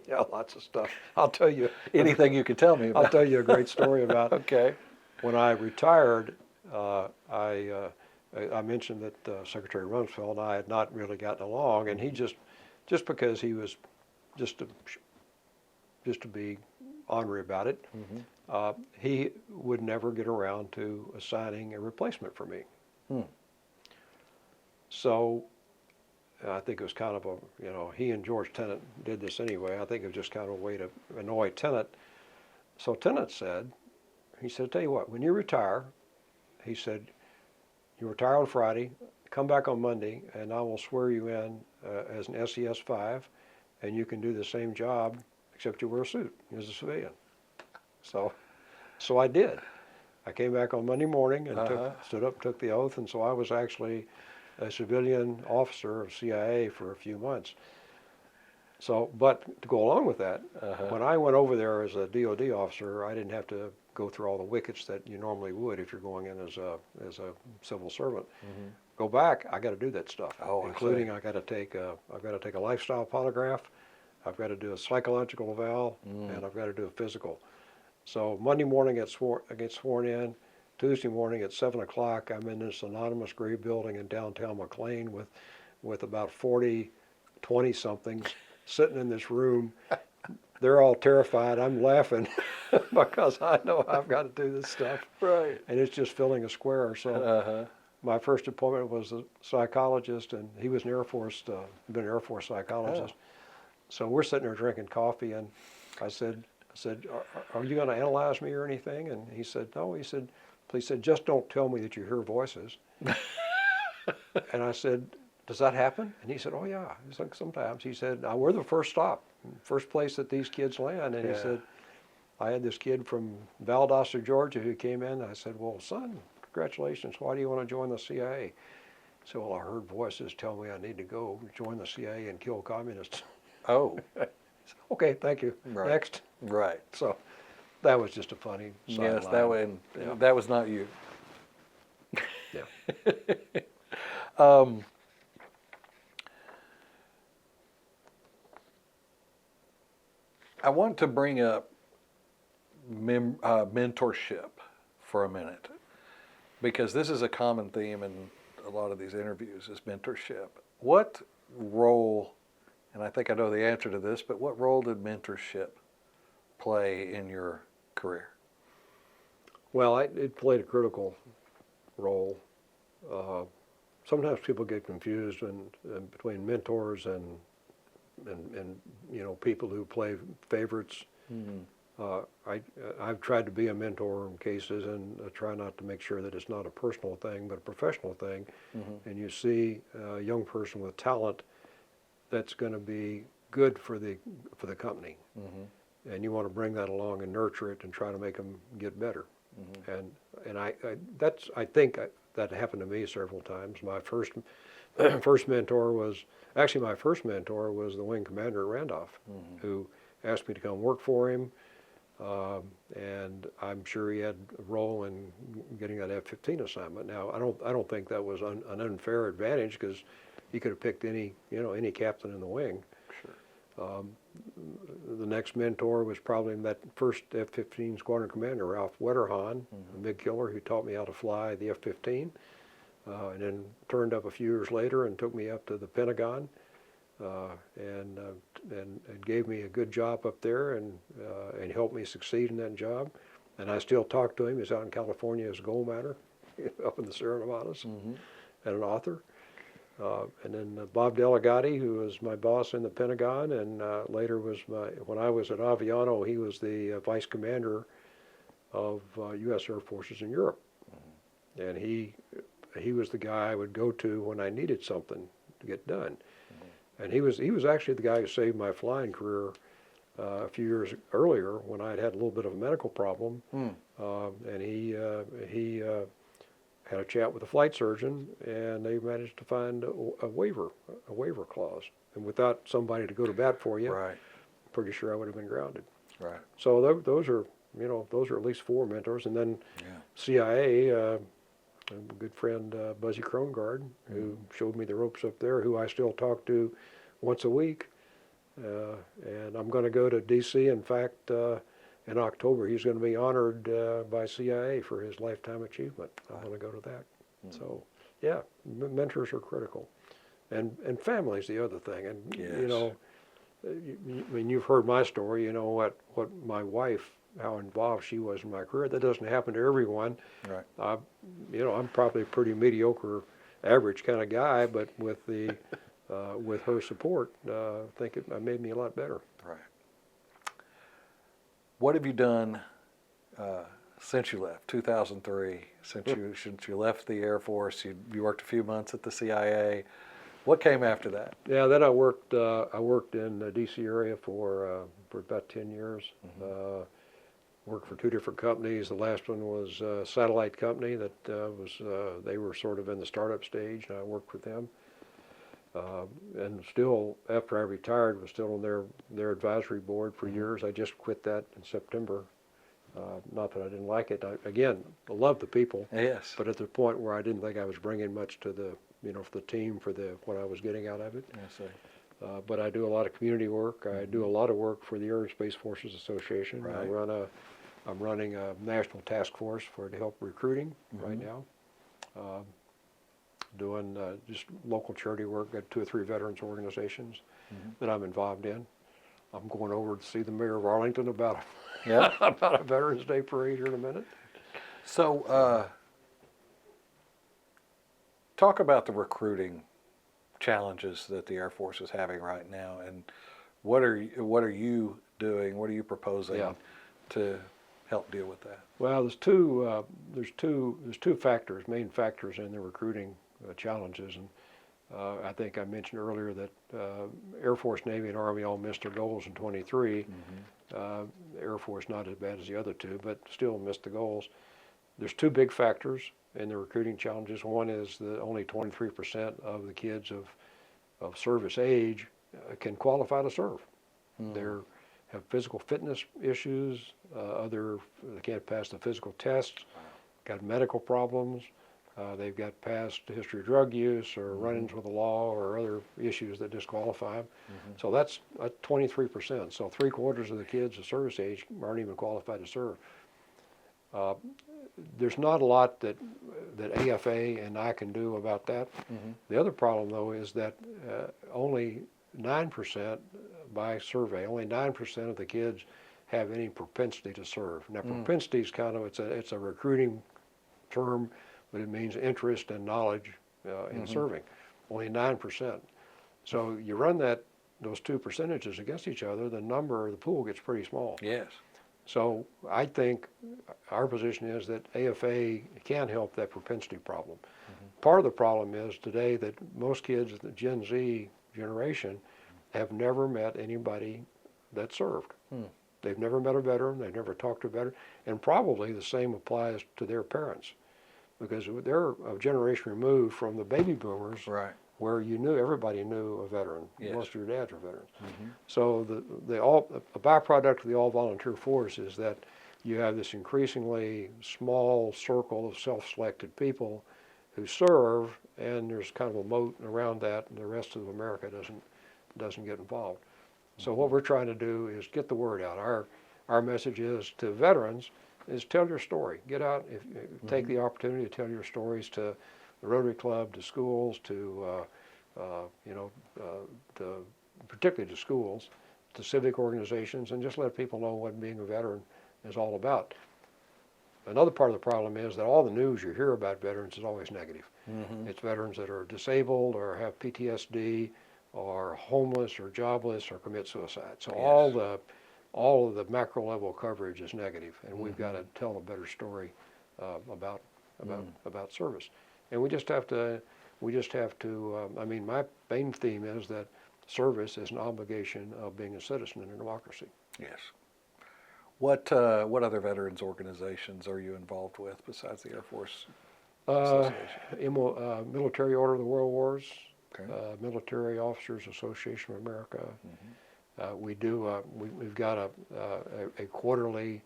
Yeah, lots of stuff. I'll tell you. Anything you could tell me about? I'll tell you a great story about Okay. when I retired. I mentioned that Secretary Rumsfeld and I had not really gotten along, and he just because he was just to be ornery about it, he would never get around to assigning a replacement for me. So I think it was kind of he and George Tenet did this anyway. I think it was just kind of a way to annoy Tenet. So Tenet said, "I'll tell you what, when you retire," he said, "you retire on Friday, come back on Monday, and I will swear you in as an SES 5, and you can do the same job, except you wear a suit as a civilian." So I did. I came back on Monday morning and stood up and took the oath, and so I was actually a civilian officer of CIA for a few months. So, but to go along with that, when I went over there as a DOD officer, I didn't have to go through all the wickets that you normally would if you're going in as a civil servant. Go back, I got to do that stuff, including I got to take a lifestyle polygraph, I've got to do a psychological eval, and I've got to do a physical. So Monday morning I get sworn in. Tuesday morning at 7 o'clock, I'm in this anonymous gray building in downtown McLean with about 40 20-somethings sitting in this room. They're all terrified. I'm laughing because I know I've got to do this stuff. Right. And it's just filling a square. So my first appointment was a psychologist, and he was an Air Force, been an Air Force psychologist. So we're sitting there drinking coffee, and I said, are you going to analyze me or anything? And he said, no. He said, please, just don't tell me that you hear voices. And I said, does that happen? And he said, oh yeah. He's like, sometimes. He said, now we're the first stop, first place that these kids land. And he said, I had this kid from Valdosta, Georgia, who came in. I said, well, son, congratulations. Why do you want to join the CIA? He said, well, I heard voices tell me I need to go join the CIA and kill communists. Oh. Said, okay, thank you. Right. Next. Right. So that was just a funny sideline. Yes, that was not you. Yeah. I want to bring up mentorship for a minute, because this is a common theme in a lot of these interviews, is mentorship. What role, and I think I know the answer to this, but what role did mentorship play in your career? Well, it played a critical role. Sometimes people get confused between mentors and people who play favorites. I've tried to be a mentor in cases, and I try not to make sure that it's not a personal thing but a professional thing. And you see a young person with talent that's going to be good for the company, and you want to bring that along and nurture it and try to make them get better. and I think that happened to me several times. My first mentor was the wing commander at Randolph, who asked me to come work for him, and I'm sure he had a role in getting that F-15 assignment. Now, I don't think that was an unfair advantage, because he could have picked any captain in the wing. Sure. The next mentor was probably that first F-15 squadron commander, Ralph Wetterhahn, a MiG killer who taught me how to fly the F-15, and then turned up a few years later and took me up to the Pentagon, and gave me a good job up there, and helped me succeed in that job. And I still talk to him. He's out in California as a gold miner up in the Sierra Nevadas, and an author. And then Bob Delegati, who was my boss in the Pentagon, and later when I was at Aviano, he was the vice commander of U.S. Air Forces in Europe. And he was the guy I would go to when I needed something to get done. And he was actually the guy who saved my flying career a few years earlier, when I had a little bit of a medical problem. And he had a chat with a flight surgeon, and they managed to find a waiver clause. And without somebody to go to bat for you, Right. I'm pretty sure I would have been grounded. Right. So those are at least 4 mentors. And then CIA, a good friend, Buzzy Krongard, who showed me the ropes up there, who I still talk to once a week. And I'm going to go to D.C. In fact, in October, he's going to be honored by CIA for his lifetime achievement. I'm going to go to that. So, yeah, mentors are critical, and family's the other thing. And I mean, you've heard my story. You know what my wife, how involved she was in my career. That doesn't happen to everyone. Right. I'm probably a pretty mediocre, average kind of guy, but with the with her support, I think it made me a lot better. Right. What have you done since you left, 2003? Since you left the Air Force, you worked a few months at the CIA. What came after that? Yeah, then I worked in the D.C. area for about 10 years. Worked for 2 different companies. The last one was a satellite company that they were sort of in the startup stage, and I worked with them. And still, after I retired, was still on their advisory board for years. I just quit that in September. Not that I didn't like it. I love the people. Yes. But at the point where I didn't think I was bringing much to the for the team, for what I was getting out of it. I see. But I do a lot of community work. I do a lot of work for the Air and Space Forces Association. Right. I'm running a national task force to help recruiting right now. Doing just local charity work. Got 2 or 3 veterans organizations that I'm involved in. I'm going over to see the mayor of Arlington about about a Veterans Day parade here in a minute. So, talk about the recruiting challenges that the Air Force is having right now, and what are you doing? What are you proposing to help deal with that? Well, there's two main factors in the recruiting challenges, and I think I mentioned earlier that Air Force, Navy, and Army all missed their goals in 23. Air Force not as bad as the other 2, but still missed the goals. There's 2 big factors in the recruiting challenges. One is that only 23% of the kids of service age can qualify to serve. They have physical fitness issues. They can't pass the physical tests. Got medical problems. They've got past history of drug use or run-ins with the law or other issues that disqualify them. So that's 23%. So 3/4 of the kids of service age aren't even qualified to serve. There's not a lot that AFA and I can do about that. The other problem, though, is that only 9% by survey, only 9% of the kids have any propensity to serve. Now, propensity is it's a recruiting term, but it means interest and knowledge in serving. Only 9%. So you run those 2 percentages against each other, the pool gets pretty small. Yes. So I think our position is that AFA can help that propensity problem. Part of the problem is today that most kids of the Gen Z generation have never met anybody that served. They've never met a veteran, they've never talked to a veteran, and probably the same applies to their parents, because they're a generation removed from the baby boomers, Right. where everybody knew a veteran. Yes. Most of your dads are veterans. Mm-hmm. So a byproduct of the all-volunteer force is that you have this increasingly small circle of self-selected people who serve, and there's kind of a moat around that, and the rest of America doesn't get involved. So what we're trying to do is get the word out. Our message is to veterans is tell your story. Get out, take the opportunity to tell your stories to the Rotary Club, to schools, to particularly to schools, to civic organizations, and just let people know what being a veteran is all about. Another part of the problem is that all the news you hear about veterans is always negative. Mm-hmm. It's veterans that are disabled or have PTSD or homeless or jobless or commit suicide. So Yes. all of the macro level coverage is negative, and we've got to tell a better story about service. And we just have to. I mean, my main theme is that service is an obligation of being a citizen in a democracy. Yes. What other veterans organizations are you involved with besides the Air Force Association? Military Order of the World Wars, Okay. Military Officers Association of America. Mm-hmm. We've got a quarterly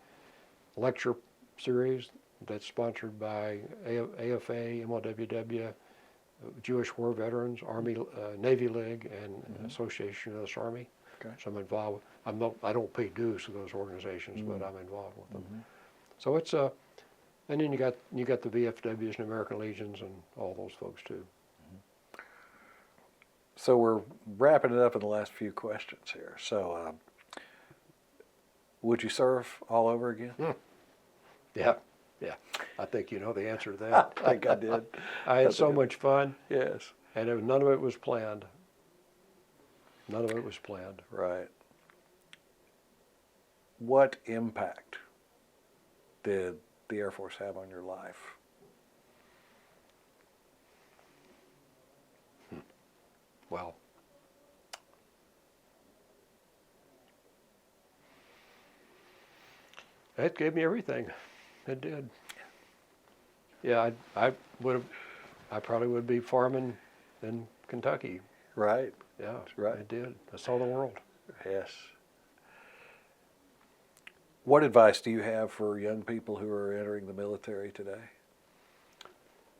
lecture series that's sponsored by AFA, MLWW, Jewish War Veterans, Army, Navy League, and Association of the Army. Okay. So I'm involved. I don't pay dues to those organizations, but I'm involved with them. Mm-hmm. So it's and then you got the VFWs and American Legions and all those folks too. So we're wrapping it up in the last few questions here. So would you serve all over again? Yeah. I think you know the answer to that. I think I did. I had so much fun, Yes. and none of it was planned. None of it was planned. Right. What impact did the Air Force have on your life? Well, it gave me everything. It did. Yeah, I probably would be farming in Kentucky. Right. Yeah, right. It did. I saw the world. Yes. What advice do you have for young people who are entering the military today?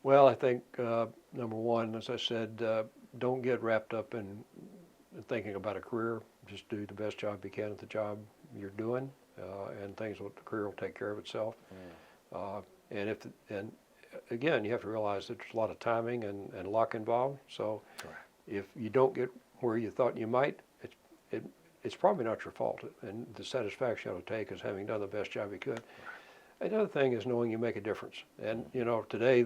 Well, I think number one, as I said, don't get wrapped up in thinking about a career. Just do the best job you can at the job you're doing, and the career will take care of itself. And again, you have to realize that there's a lot of timing and luck involved. So if you don't get where you thought you might, it's probably not your fault. And the satisfaction you ought to take is having done the best job you could. Another thing is knowing you make a difference. And today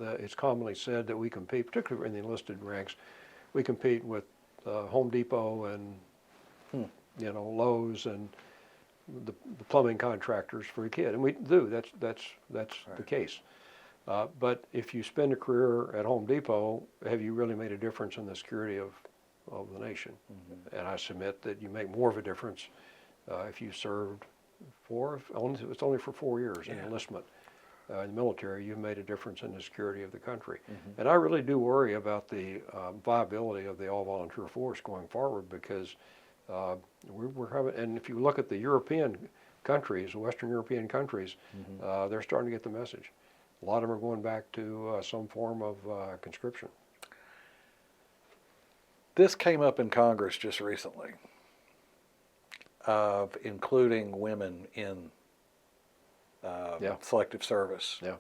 it's commonly said that we compete, particularly in the enlisted ranks, we compete with Home Depot and Lowe's and the plumbing contractors for a kid, and we do. That's the case. But if you spend a career at Home Depot, have you really made a difference in the security of the nation? Mm-hmm. And I submit that you make more of a difference if you served it's only for 4 years in enlistment. In the military, you've made a difference in the security of the country. Mm-hmm. And I really do worry about the viability of the all-volunteer force going forward, because we're having, and if you look at the European countries, the Western European countries, they're starting to get the message. A lot of them are going back to some form of conscription. This came up in Congress just recently, of including women in selective service. Yeah.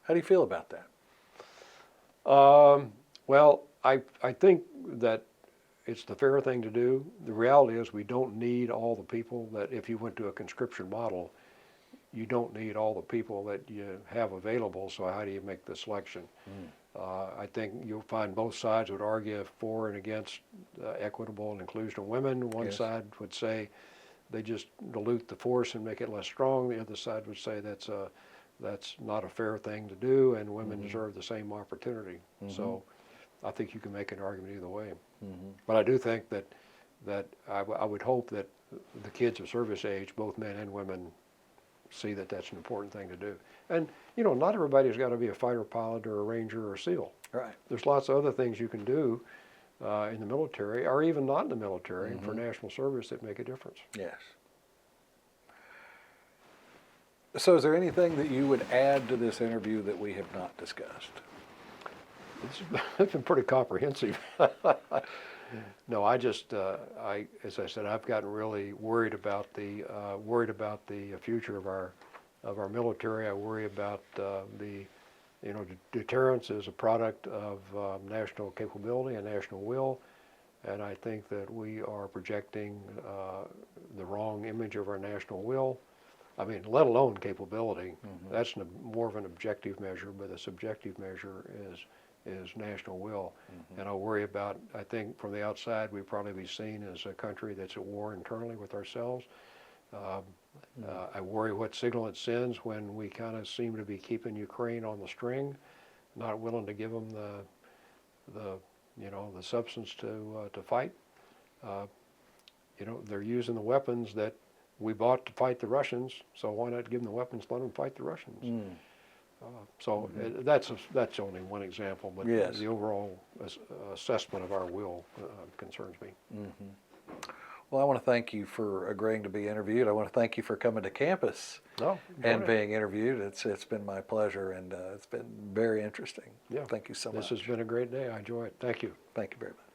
How do you feel about that? Well, I think that it's the fair thing to do. The reality is we don't need all the people that, if you went to a conscription model, you don't need all the people that you have available, so how do you make the selection? I think you'll find both sides would argue for and against equitable and inclusion of women. One side would say they just dilute the force and make it less strong. The other side would say that's not a fair thing to do, and women deserve the same opportunity. So I think you can make an argument either way. But I do think that that I would hope that the kids of service age, both men and women, see that that's an important thing to do. And you know, not everybody's got to be a fighter pilot or a ranger or a SEAL. Right. There's lots of other things you can do in the military, or even not in the military, for national service that make a difference. Yes. So is there anything that you would add to this interview that we have not discussed? It's been pretty comprehensive. No, I just, as I said, I've gotten really worried about the future of our military. I worry about deterrence is a product of national capability and national will, and I think that we are projecting the wrong image of our national will. I mean, let alone capability. That's more of an objective measure, but a subjective measure is national will. And I worry about, I think from the outside, we'd probably be seen as a country that's at war internally with ourselves. I worry what signal it sends when we kind of seem to be keeping Ukraine on the string, not willing to give them the substance to fight. They're using the weapons that we bought to fight the Russians, so why not give them the weapons, let them fight the Russians? That's only one example, but Yes. the overall assessment of our will concerns me. Well, I want to thank you for agreeing to be interviewed. I want to thank you for coming to campus No, and being interviewed. It's been my pleasure, and it's been very interesting. Yeah. Thank you so much. This has been a great day. I enjoy it. Thank you. Thank you very much.